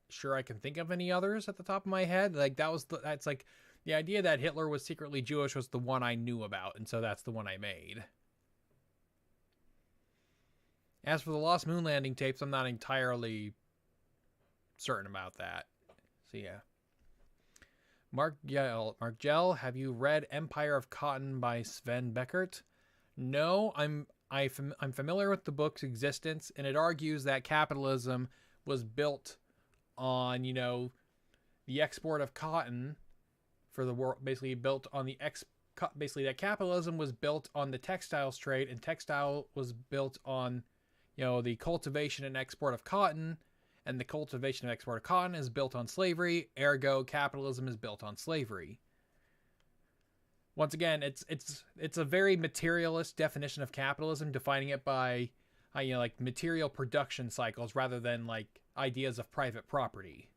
sure I can think of any others at the top of my head. Like that's like the idea that Hitler was secretly Jewish was the one I knew about, and so that's the one I made. As for the lost moon landing tapes, I'm not entirely certain about that. So yeah. Mark Gell, have you read Empire of Cotton by Sven Beckert? No, I'm familiar with the book's existence, and it argues that capitalism was built on, the export of cotton for the world, basically built on that capitalism was built on the textiles trade, and textile was built on, the cultivation and export of cotton, and the cultivation and export of cotton is built on slavery, ergo capitalism is built on slavery. Once again, it's a very materialist definition of capitalism, defining it by like material production cycles rather than like ideas of private property.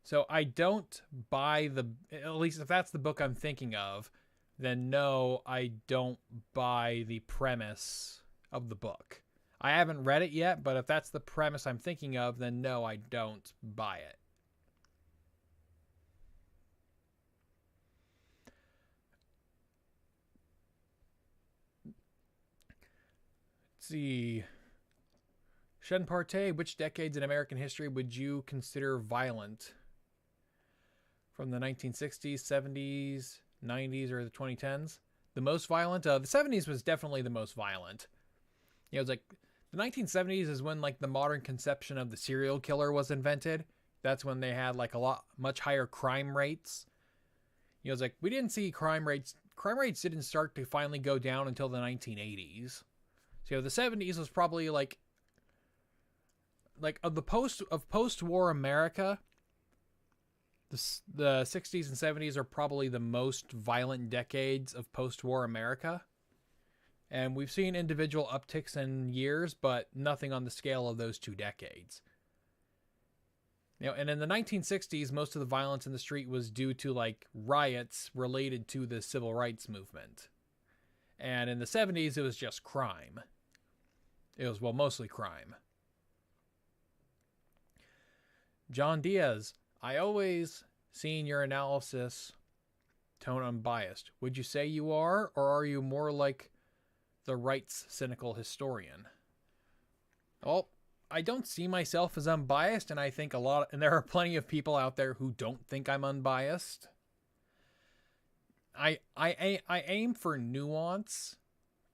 So I don't buy at least if that's the book I'm thinking of, then no, I don't buy the premise of the book. I haven't read it yet, but if that's the premise I'm thinking of, then no, I don't buy it. Let's see. Shen Partey, which decades in American history would you consider violent? From the 1960s, 70s, 90s, or the 2010s? The most violent? The 70s was definitely the most violent. It's like The 1970s is when like the modern conception of the serial killer was invented. That's when they had like much higher crime rates. You know, it's like we didn't see crime rates. Crime rates didn't start to finally go down until the 1980s. So the 70s was probably like of the post-war America. The 60s and 70s are probably the most violent decades of post-war America. And we've seen individual upticks in years, but nothing on the scale of those 2 decades. You know, and in the 1960s, most of the violence in the street was due to like riots related to the civil rights movement. And in the 70s, it was just crime. It was, well, mostly crime. John Diaz, I always seen your analysis tone unbiased. Would you say you are, or are you more like the right's cynical historian? Well, I don't see myself as unbiased, and I think and there are plenty of people out there who don't think I'm unbiased. I aim for nuance,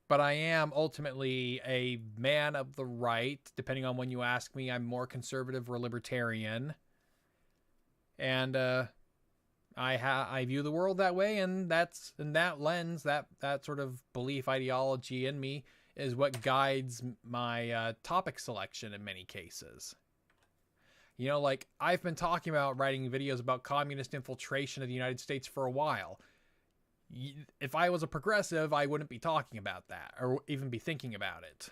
but I am ultimately a man of the right. Depending on when you ask me, I'm more conservative or libertarian. And I view the world that way, and that's in that lens, that sort of belief ideology in me is what guides my topic selection in many cases. You know, like I've been talking about writing videos about communist infiltration of the United States for a while. If I was a progressive, I wouldn't be talking about that or even be thinking about it.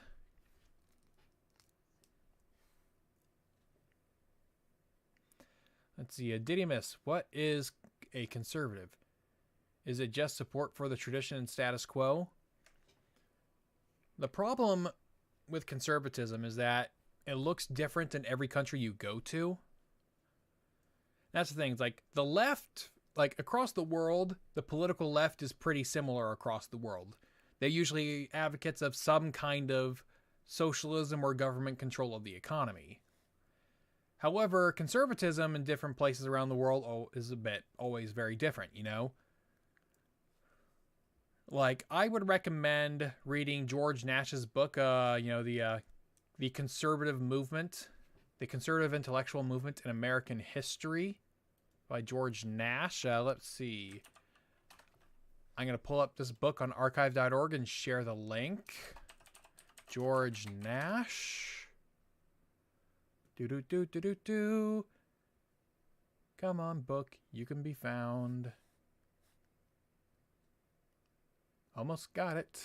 Let's see. Didymus, what is a conservative? Is it just support for the tradition and status quo? The problem with conservatism is that it looks different in every country you go to. That's the thing. It's like the left, like across the world, the political left is pretty similar across the world. They're usually advocates of some kind of socialism or government control of the economy. However, conservatism in different places around the world is always very different, you know? Like, I would recommend reading George Nash's book, the conservative movement, the conservative intellectual movement in American history by George Nash. Let's see. I'm going to pull up this book on archive.org and share the link. George Nash. Do. Come on, book. You can be found. Almost got it.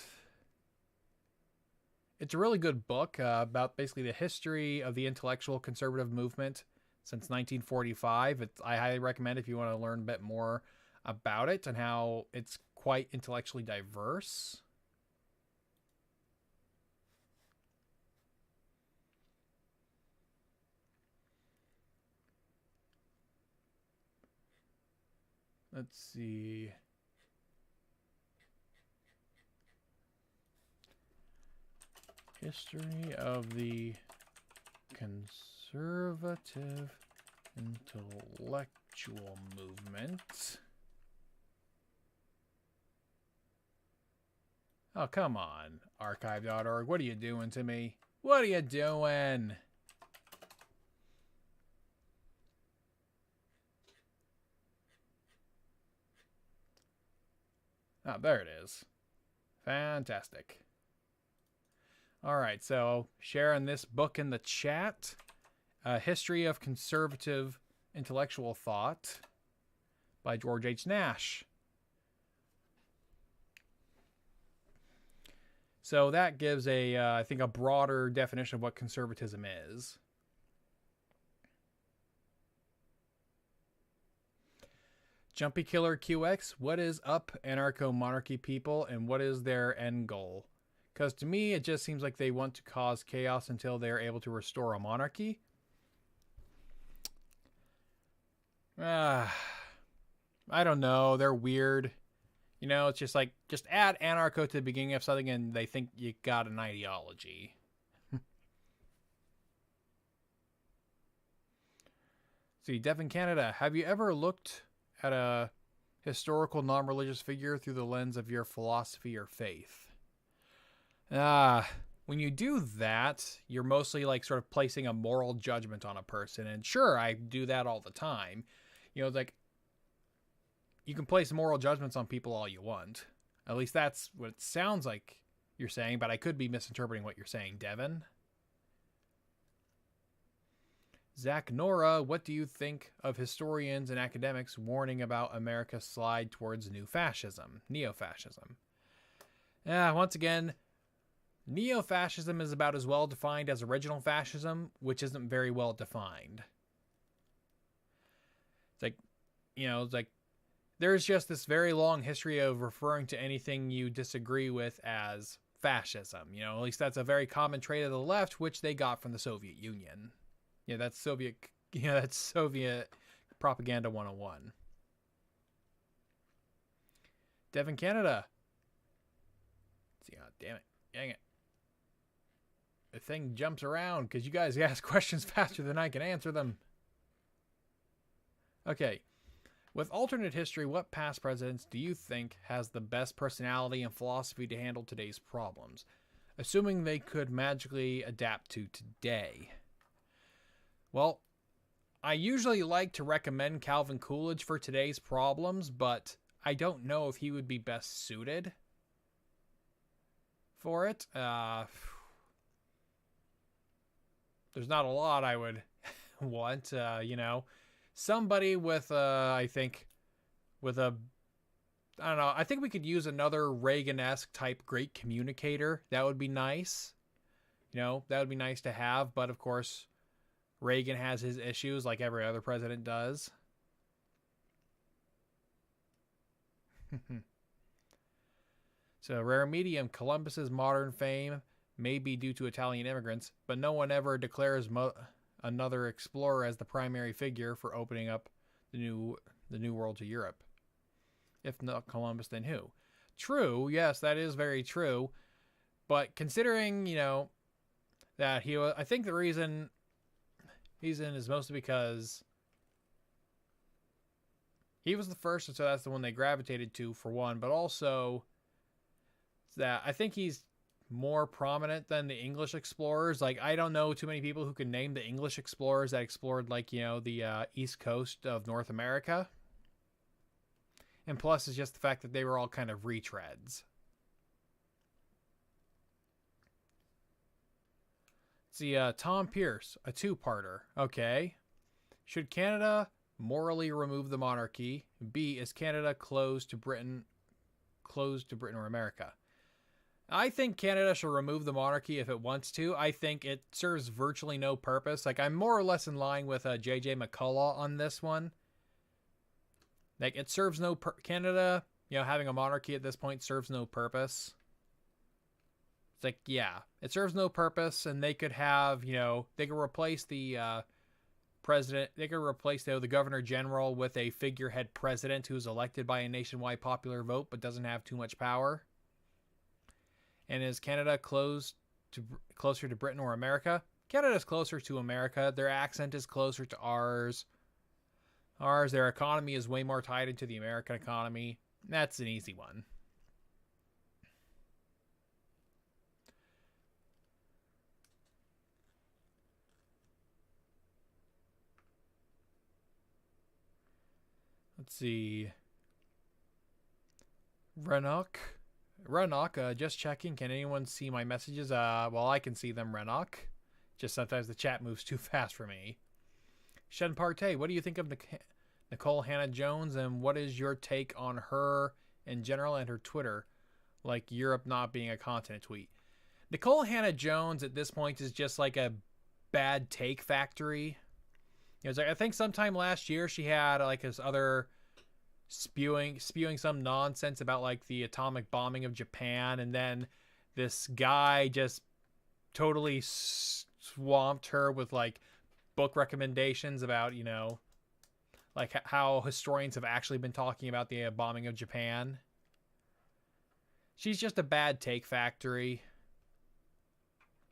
It's a really good book about basically the history of the intellectual conservative movement since 1945. I highly recommend if you want to learn a bit more about it and how it's quite intellectually diverse. Let's see. History of the conservative intellectual movement. Oh, come on, archive.org. What are you doing to me? What are you doing? Oh, there it is. Fantastic. All right, so sharing this book in the chat. History of Conservative Intellectual Thought by George H. Nash. So that gives I think a broader definition of what conservatism is. Jumpy Killer QX, what is up, anarcho-monarchy people, and what is their end goal? Because to me, it just seems like they want to cause chaos until they're able to restore a monarchy. I don't know. They're weird. You know, it's just like, just add anarcho to the beginning of something and they think you got an ideology. See, Devin Canada, have you ever looked at a historical non-religious figure through the lens of your philosophy or faith? when you do that, you're mostly like sort of placing a moral judgment on a person. And sure, I do that all the time. Like you can place moral judgments on people all you want. At least that's what it sounds like you're saying, but I could be misinterpreting what you're saying, Devin. Zach Nora, what do you think of historians and academics warning about America's slide towards new fascism, neo-fascism? Once again, neo-fascism is about as well defined as original fascism, which isn't very well defined. It's like there's just this very long history of referring to anything you disagree with as fascism. At least that's a very common trait of the left, which they got from the Soviet Union. That's Soviet propaganda 101. Devin Canada. See, damn it. Dang it. The thing jumps around because you guys ask questions faster than I can answer them. Okay. With alternate history, what past presidents do you think has the best personality and philosophy to handle today's problems, assuming they could magically adapt to today? Well, I usually like to recommend Calvin Coolidge for today's problems, but I don't know if he would be best suited for it. There's not a lot I would want, somebody with, I think we could use another Reagan-esque type great communicator. That would be nice. That would be nice to have, but of course, Reagan has his issues like every other president does. So, rare medium, Columbus's modern fame may be due to Italian immigrants, but no one ever declares another explorer as the primary figure for opening up the new world to Europe. If not Columbus, then who? True, yes, that is very true. But considering, that he was, I think the reason he's in is mostly because he was the first, and so that's the one they gravitated to for one, but also that I think he's more prominent than the English explorers. Like, I don't know too many people who can name the English explorers that explored, the east coast of North America. And plus, it's just the fact that they were all kind of retreads. See, Tom Pierce, a two-parter. Okay. Should Canada morally remove the monarchy? B, is Canada closed to Britain or America? I think Canada should remove the monarchy if it wants to. I think it serves virtually no purpose. Like, I'm more or less in line with J.J. McCullough on this one. Like, it serves no Canada, having a monarchy at this point serves no purpose. It's like, yeah, it serves no purpose, and they could have, they could replace the president. They could replace the governor general with a figurehead president who's elected by a nationwide popular vote but doesn't have too much power. And is Canada closer to Britain or America? Canada's closer to America. Their accent is closer to ours. Their economy is way more tied into the American economy. That's an easy one. Let's see. Renok, just checking. Can anyone see my messages? Well, I can see them, Renok. Just sometimes the chat moves too fast for me. Shen Partey, what do you think of Nicole Hannah-Jones, and what is your take on her in general and her Twitter, like Europe not being a continent tweet? Nicole Hannah-Jones at this point is just like a bad take factory. It's like, I think sometime last year she had like this other spewing some nonsense about like the atomic bombing of Japan, and then this guy just totally swamped her with like book recommendations about, like how historians have actually been talking about the bombing of Japan. She's just a bad take factory.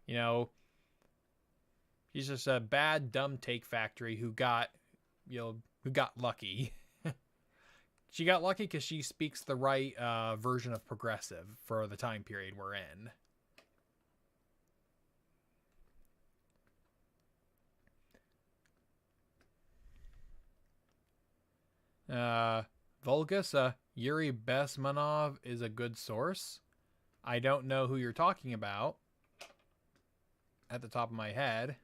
She's just a bad, dumb take factory who got lucky. She got lucky because she speaks the right version of progressive for the time period we're in. Vulgus, Yuri Besmanov is a good source. I don't know who you're talking about at the top of my head.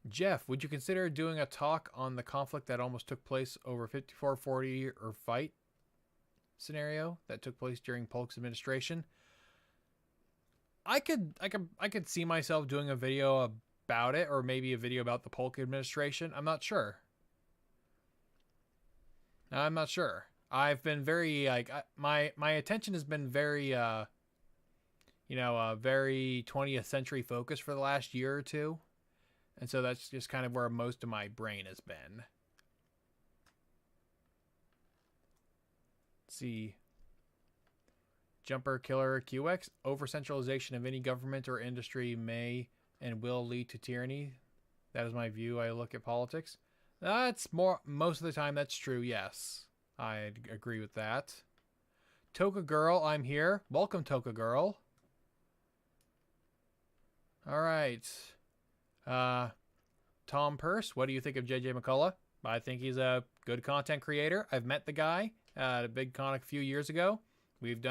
Jeff, would you consider doing a talk on the conflict that almost took place over 5440 or fight scenario that took place during Polk's administration? I could see myself doing a video about it, or maybe a video about the Polk administration. I'm not sure. I've been very my attention has been very very 20th century focused for the last year or two. And so that's just kind of where most of my brain has been. Let's see. Jumper Killer QX. Over-centralization of any government or industry may and will lead to tyranny. That is my view. I look at politics. That's most of the time that's true, yes. I agree with that. Toka Girl, I'm here. Welcome, Toka Girl. All right. Tom Purse, what do you think of JJ McCullough? I think he's a good content creator. I've met the guy at a big con a few years ago. We've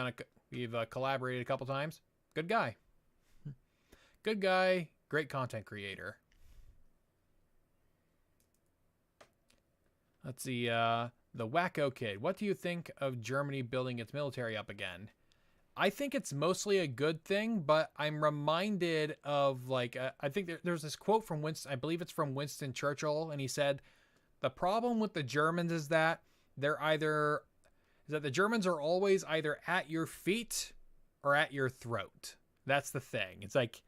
collaborated a couple times. Good guy. Good guy. Great content creator. Let's see. The Wacko Kid. What do you think of Germany building its military up again? I think it's mostly a good thing, but I'm reminded of I think there's this quote from Winston, I believe it's from Winston Churchill, and he said, the problem with the Germans is that the Germans are always either at your feet or at your throat. That's the thing. It's like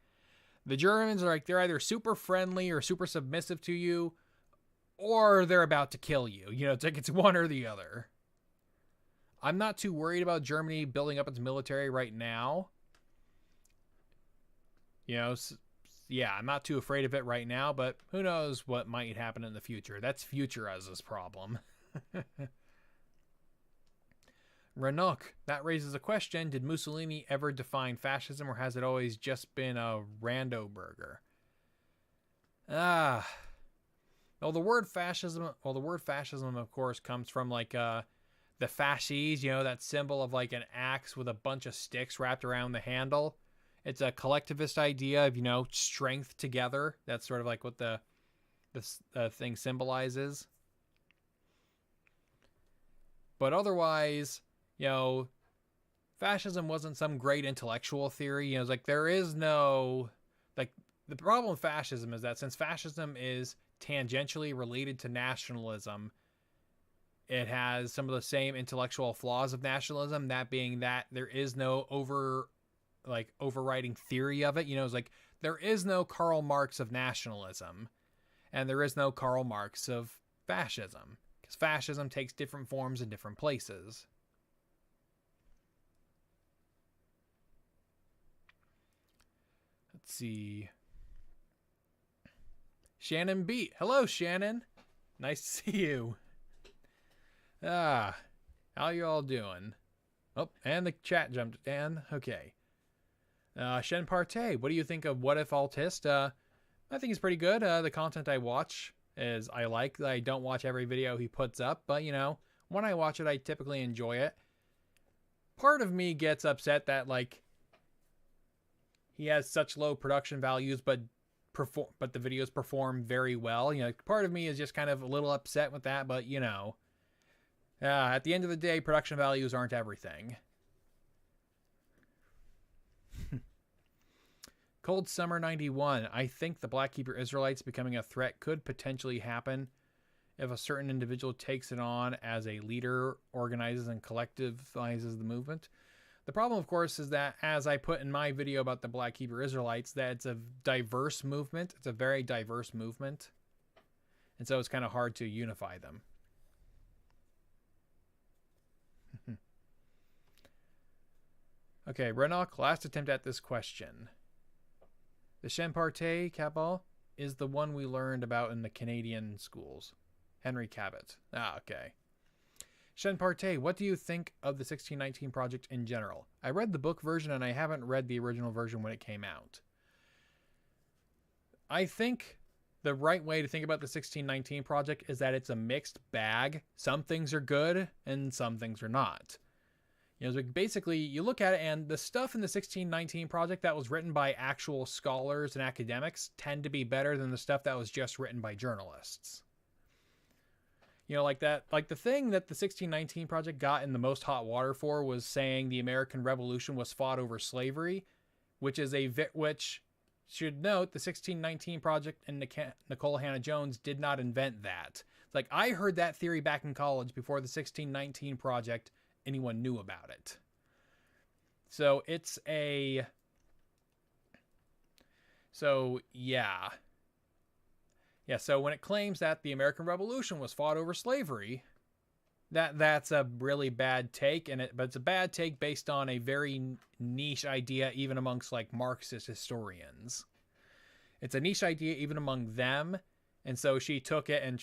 the Germans are they're either super friendly or super submissive to you, or they're about to kill you. It's one or the other. I'm not too worried about Germany building up its military right now. I'm not too afraid of it right now, but who knows what might happen in the future. That's future as this problem. Renok, that raises a question. Did Mussolini ever define fascism, or has it always just been a rando burger? Well, the word fascism, of course, comes from the fasces, that symbol of an axe with a bunch of sticks wrapped around the handle. It's a collectivist idea of, strength together. That's sort of what the thing symbolizes. But otherwise, fascism wasn't some great intellectual theory. There is no, the problem with fascism is that since fascism is tangentially related to nationalism, it has some of the same intellectual flaws of nationalism, that being that there is no overriding theory of it. There is no Karl Marx of nationalism, and there is no Karl Marx of fascism, because fascism takes different forms in different places. Let's see. Shannon Beat. Hello, Shannon. Nice to see you. How you all doing? Oh, and the chat jumped in. Okay. Shen Partey, what do you think of What If Altist? I think he's pretty good. The content I watch is I like. I don't watch every video he puts up, but when I watch it, I typically enjoy it. Part of me gets upset that he has such low production values, but the videos perform very well. Part of me is just kind of a little upset with that, but at the end of the day, production values aren't everything. Cold Summer 91. I think the Black Hebrew Israelites becoming a threat could potentially happen if a certain individual takes it on as a leader, organizes and collectivizes the movement. The problem, of course, is that, as I put in my video about the Black Hebrew Israelites, that it's a diverse movement. It's a very diverse movement. And so it's kind of hard to unify them. Okay, Renok, last attempt at this question. The Shenpartay Cabal is the one we learned about in the Canadian schools. Henry Cabot. Okay. Shenpartay, what do you think of the 1619 Project in general? I read the book version and I haven't read the original version when it came out. I think the right way to think about the 1619 Project is that it's a mixed bag. Some things are good and some things are not. You know, basically, you look at it, and the stuff in the 1619 Project that was written by actual scholars and academics tend to be better than the stuff that was just written by journalists. You know, like the thing that the 1619 Project got in the most hot water for was saying the American Revolution was fought over slavery, which should note the 1619 Project and Nicole Hannah-Jones did not invent that. Like, I heard that theory back in college before the 1619 Project anyone knew about it. So it's a... So, yeah. Yeah, so when it claims that the American Revolution was fought over slavery, that's a really bad take, but it's a bad take based on a very niche idea even amongst, like, Marxist historians. It's a niche idea even among them, and so she took it and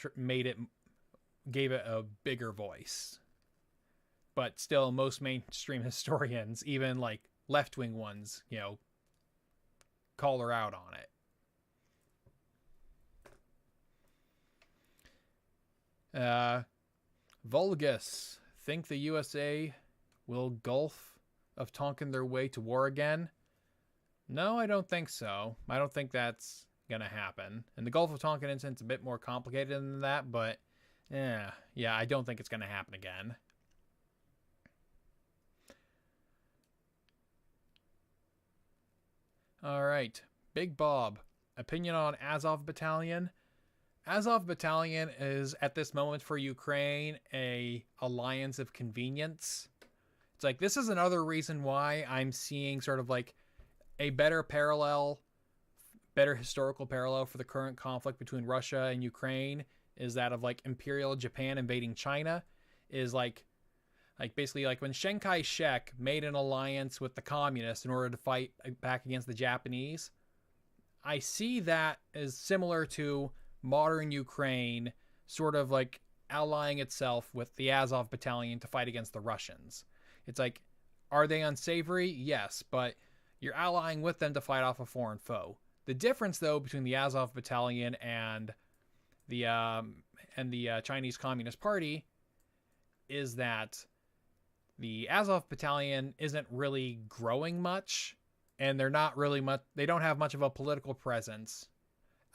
gave it a bigger voice. But still, most mainstream historians, even like left-wing ones, you know, call her out on it. Vulgus, think the USA will Gulf of Tonkin their way to war again? No, I don't think so. I don't think that's going to happen. And the Gulf of Tonkin incident's a bit more complicated than that, but yeah, I don't think it's going to happen again. All right, Big Bob, opinion on Azov Battalion. Azov Battalion is, at this moment for Ukraine, a alliance of convenience. It's like, this is another reason why I'm seeing sort of like a better historical parallel for the current conflict between Russia and Ukraine is that of like Imperial Japan invading China. Is like basically like when Chiang Kai-shek made an alliance with the communists in order to fight back against the Japanese. I see that as similar to modern Ukraine sort of like allying itself with the Azov Battalion to fight against the Russians. It's like, are they unsavory? Yes, but you're allying with them to fight off a foreign foe. The difference, though, between the Azov Battalion and the Chinese Communist Party is that the Azov Battalion isn't really growing much, and they don't have much of a political presence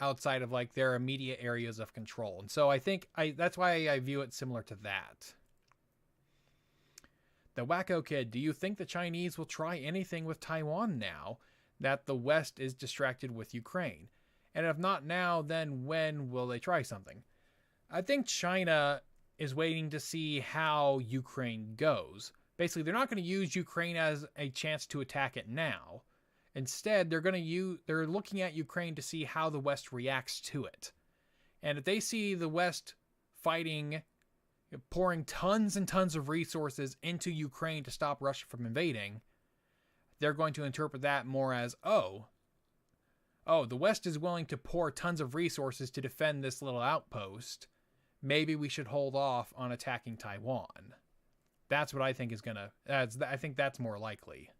outside of like their immediate areas of control. And so I think that's why I view it similar to that. The Wacko Kid, do you think the Chinese will try anything with Taiwan now that the West is distracted with Ukraine? And if not now, then when will they try something? I think China is waiting to see how Ukraine goes. Basically, they're not going to use Ukraine as a chance to attack it now. Instead, they're looking at Ukraine to see how the West reacts to it. And if they see the West fighting, pouring tons and tons of resources into Ukraine to stop Russia from invading, they're going to interpret that more as, oh, the West is willing to pour tons of resources to defend this little outpost. Maybe we should hold off on attacking Taiwan. That's what I think is going to... I think that's more likely.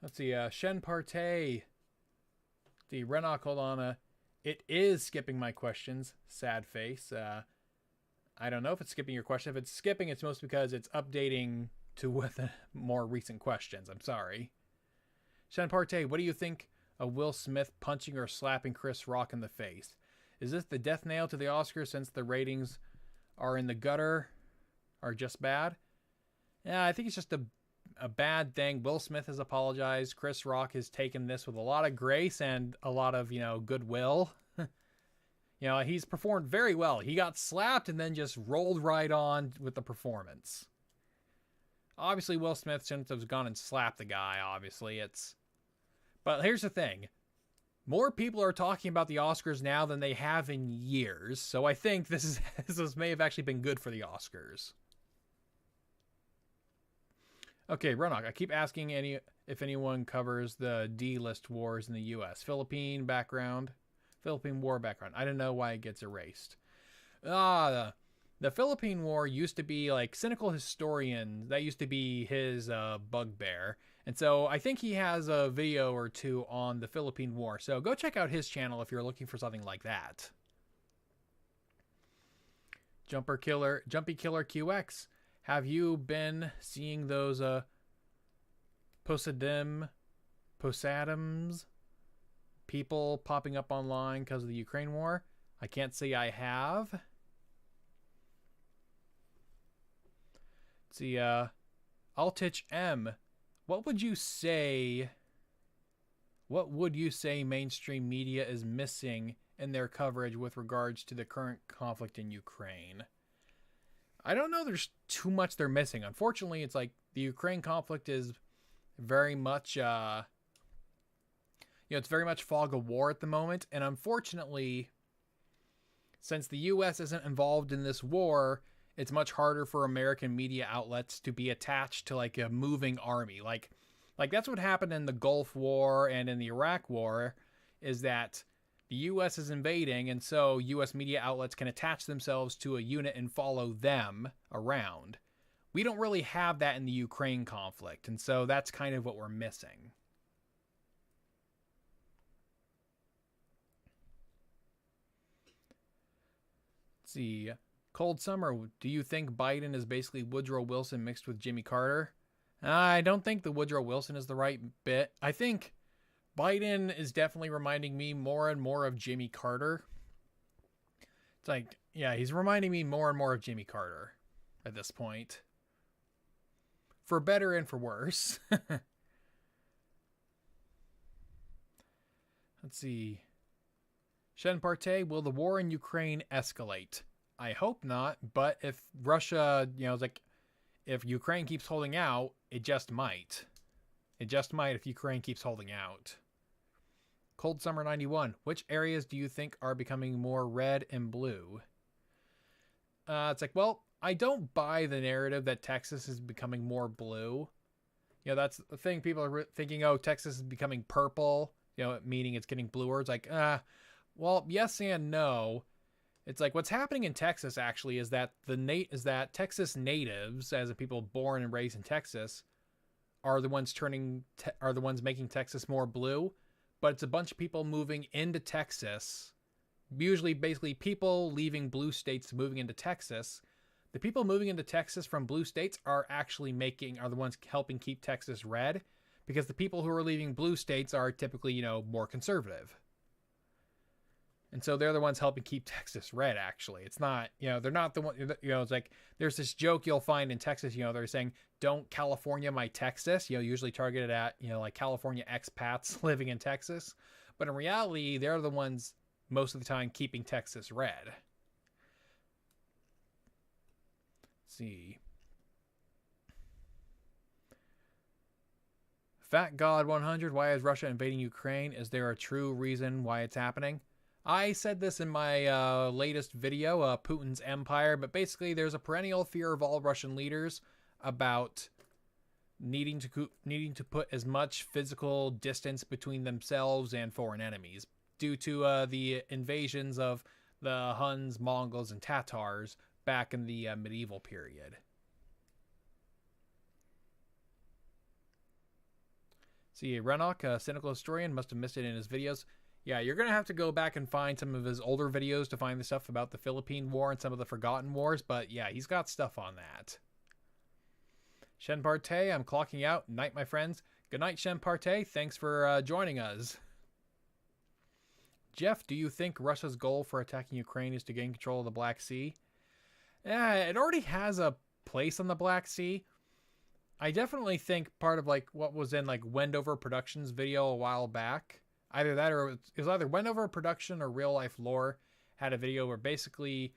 Let's see. Shen Partey. The Renok, hold on. It is skipping my questions. Sad face. I don't know if it's skipping your question. If it's skipping, it's mostly because it's updating to with more recent questions. I'm sorry. Shen Partey, what do you think of Will Smith punching or slapping Chris Rock in the face? Is this the death nail to the Oscars since the ratings are in the gutter, are just bad? Yeah, I think it's just a bad thing. Will Smith has apologized. Chris Rock has taken this with a lot of grace and a lot of, goodwill. He's performed very well. He got slapped and then just rolled right on with the performance. Obviously, Will Smith shouldn't have gone and slapped the guy, obviously. But here's the thing. More people are talking about the Oscars now than they have in years. So I think this may have actually been good for the Oscars. Okay, Renok, I keep asking if anyone covers the D-list wars in the U.S. Philippine War background. I don't know why it gets erased. The the Philippine War used to be like cynical historians. That used to be his bugbear. And so I think he has a video or two on the Philippine War. So go check out his channel if you're looking for something like that. Jumpy Killer QX. Have you been seeing those posadums people popping up online because of the Ukraine war? I can't say I have. Let's see, Altich M. What would you say mainstream media is missing in their coverage with regards to the current conflict in Ukraine? I don't know there's too much they're missing. Unfortunately, it's like the Ukraine conflict is very much it's very much fog of war at the moment, and unfortunately, since the US isn't involved in this war, it's much harder for American media outlets to be attached to like a moving army. Like that's what happened in the Gulf War and in the Iraq War, is that the US is invading, and so US media outlets can attach themselves to a unit and follow them around. We don't really have that in the Ukraine conflict, and so that's kind of what we're missing. Let's see. Cold Summer, do you think Biden is basically Woodrow Wilson mixed with Jimmy Carter? I don't think the Woodrow Wilson is the right bit. I think Biden is definitely reminding me more and more of Jimmy Carter. It's like, yeah, he's reminding me more and more of Jimmy Carter at this point. For better and for worse. Let's see. Shen Partey, will the war in Ukraine escalate? I hope not, but if Russia, if Ukraine keeps holding out, it just might. It just might if Ukraine keeps holding out. Cold Summer 91, which areas do you think are becoming more red and blue? It's like, well, I don't buy the narrative that Texas is becoming more blue. That's the thing. People are thinking, oh, Texas is becoming purple, meaning it's getting bluer. It's like, well, yes and no. It's like what's happening in Texas actually is that Texas natives, as in people born and raised in Texas, are the ones making Texas more blue. But it's a bunch of people moving into Texas, usually basically people leaving blue states moving into Texas. The people moving into Texas from blue states are the ones helping keep Texas red, because the people who are leaving blue states are typically, more conservative. And so they're the ones helping keep Texas red, actually. It's not, they're not the one, it's like, there's this joke you'll find in Texas, they're saying, don't California my Texas, usually targeted at, like California expats living in Texas. But in reality, they're the ones most of the time keeping Texas red. Let's see. Fat God 100, why is Russia invading Ukraine? Is there a true reason why it's happening? I said this in my latest video, Putin's Empire, but basically there's a perennial fear of all Russian leaders about needing to put as much physical distance between themselves and foreign enemies due to the invasions of the Huns, Mongols, and Tatars back in the medieval period. See, Renok, a cynical historian, must have missed it in his videos. Yeah, you're going to have to go back and find some of his older videos to find the stuff about the Philippine War and some of the forgotten wars, but yeah, he's got stuff on that. Shen Partey, I'm clocking out. Night, my friends. Good night, Shen Partey. Thanks for joining us. Jeff, do you think Russia's goal for attacking Ukraine is to gain control of the Black Sea? Yeah, it already has a place on the Black Sea. I definitely think part of like what was in like Wendover Productions video a while back, either that or it was either Wendover Production or Real Life Lore had a video where basically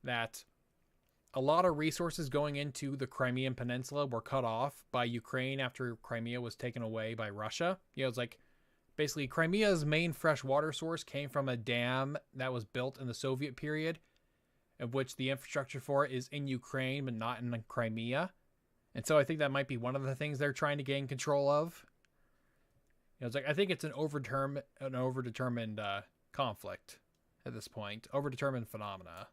that a lot of resources going into the Crimean Peninsula were cut off by Ukraine after Crimea was taken away by Russia. It's like basically Crimea's main fresh water source came from a dam that was built in the Soviet period, of which the infrastructure for it is in Ukraine but not in Crimea. And so I think that might be one of the things they're trying to gain control of. It's like I think it's an overdetermined conflict at this point, overdetermined phenomena.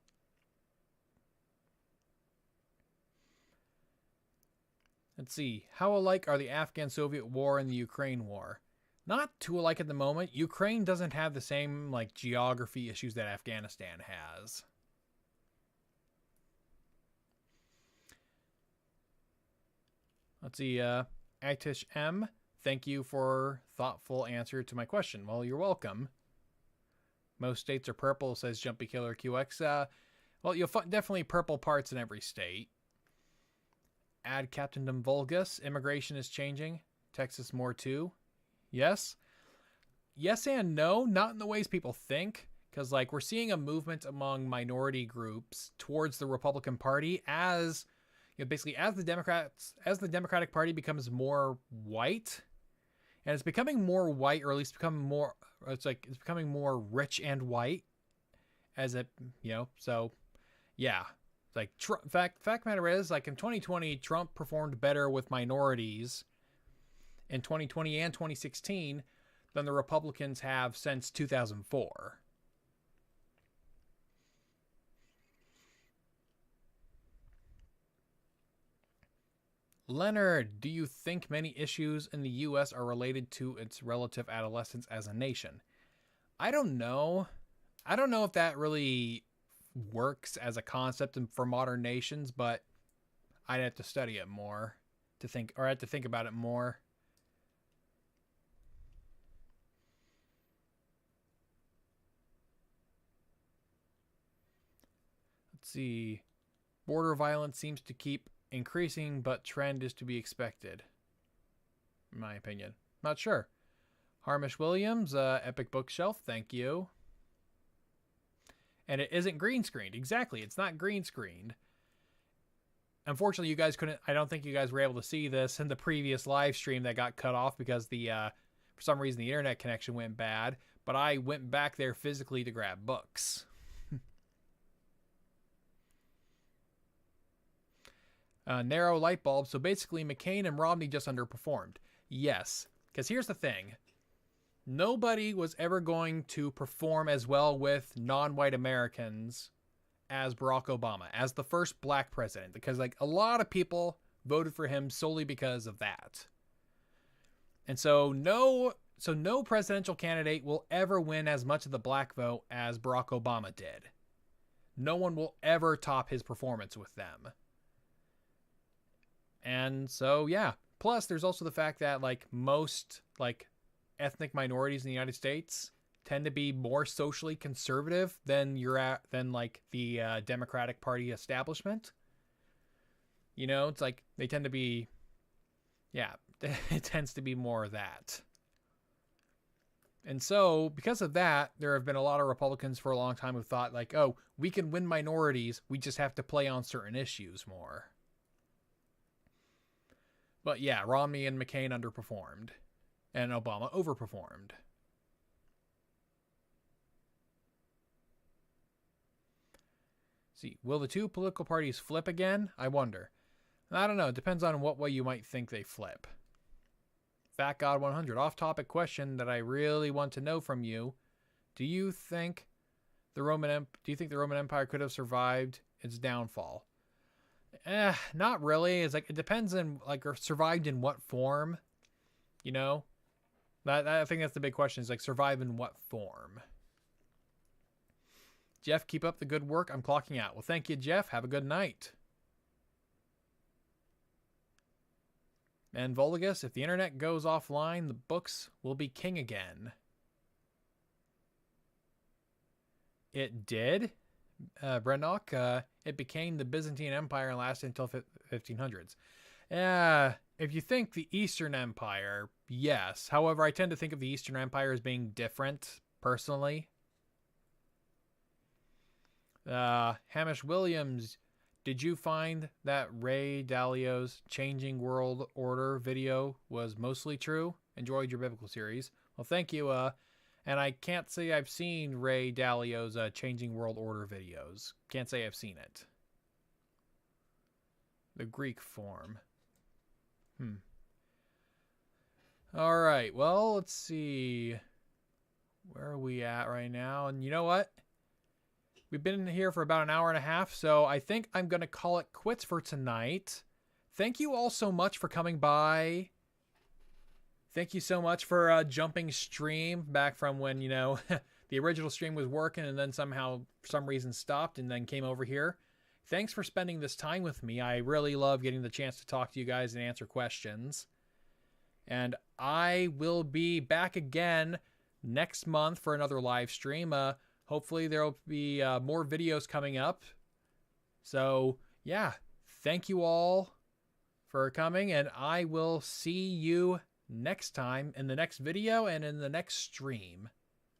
Let's see. How alike are the Afghan-Soviet war and the Ukraine war? Not too alike at the moment. Ukraine doesn't have the same like geography issues that Afghanistan has. Let's see. Actish M. Thank you for thoughtful answer to my question. Well, you're welcome. Most states are purple, says Jumpy Killer QX. Well, you'll definitely purple parts in every state. Add Captaindom Vulgus. Immigration is changing. Texas more too. Yes. Yes and no. Not in the ways people think. Because, like, we're seeing a movement among minority groups towards the Republican Party as, you know, basically as the Democratic Party becomes more white. And it's becoming more white, or at least it's becoming more rich and white. As it, you know, so, yeah. Like, fact matter is, like, in 2020, Trump performed better with minorities in 2020 and 2016 than the Republicans have since 2004. Leonard, do you think many issues in the U.S. are related to its relative adolescence as a nation? I don't know. I don't know if that really works as a concept for modern nations, but I'd have to study it more to think, or I have to think about it more. Let's see. Border violence seems to keep increasing, but trend is to be expected, in my opinion. Not sure. Harmish Williams, Epic Bookshelf, thank you. And it isn't green screened. Exactly, it's not green screened. Unfortunately, you guys couldn't, I don't think you guys were able to see this in the previous live stream that got cut off because for some reason the internet connection went bad, but I went back there physically to grab books. Narrow light bulb. So basically McCain and Romney just underperformed. Yes, because here's the thing. Nobody was ever going to perform as well with non-white Americans as Barack Obama, as the first black president, because like a lot of people voted for him solely because of that. And so no presidential candidate will ever win as much of the black vote as Barack Obama did. No one will ever top his performance with them. And so, yeah. Plus, there's also the fact that, like, most, like, ethnic minorities in the United States tend to be more socially conservative than the Democratic Party establishment. You know, it's like, they tend to be, yeah, it tends to be more of that. And so, because of that, there have been a lot of Republicans for a long time who thought, like, oh, we can win minorities, we just have to play on certain issues more. But yeah, Romney and McCain underperformed, and Obama overperformed. See, will the two political parties flip again? I wonder. I don't know. It depends on what way you might think they flip. Fat God 100, off-topic question that I really want to know from you: Do you think the Roman Empire could have survived its downfall? Not really. It's like, it depends on, like, or survived in what form, you know? I think that's the big question, is like, survive in what form? Jeff, keep up the good work. I'm clocking out. Well, thank you, Jeff. Have a good night. And Vulgus, if the internet goes offline, the books will be king again. It did? Brennock, it became the Byzantine Empire and lasted until 1500s. If you think the Eastern Empire, yes. However, I tend to think of the Eastern Empire as being different, personally. Hamish Williams, did you find that Ray Dalio's Changing World Order video was mostly true? Enjoyed your biblical series. Well, thank you, and I can't say I've seen Ray Dalio's Changing World Order videos. Can't say I've seen it. The Greek form. All right, well, let's see. Where are we at right now? And you know what? We've been here for about an hour and a half, so I think I'm going to call it quits for tonight. thank you all so much for coming by. Thank you so much for jumping stream back from when, you know, the original stream was working and then somehow, for some reason, stopped and then came over here. Thanks for spending this time with me. I really love getting the chance to talk to you guys and answer questions. And I will be back again next month for another live stream. Hopefully there will be more videos coming up. So, yeah, thank you all for coming, and I will see you next time in the next video and in the next stream.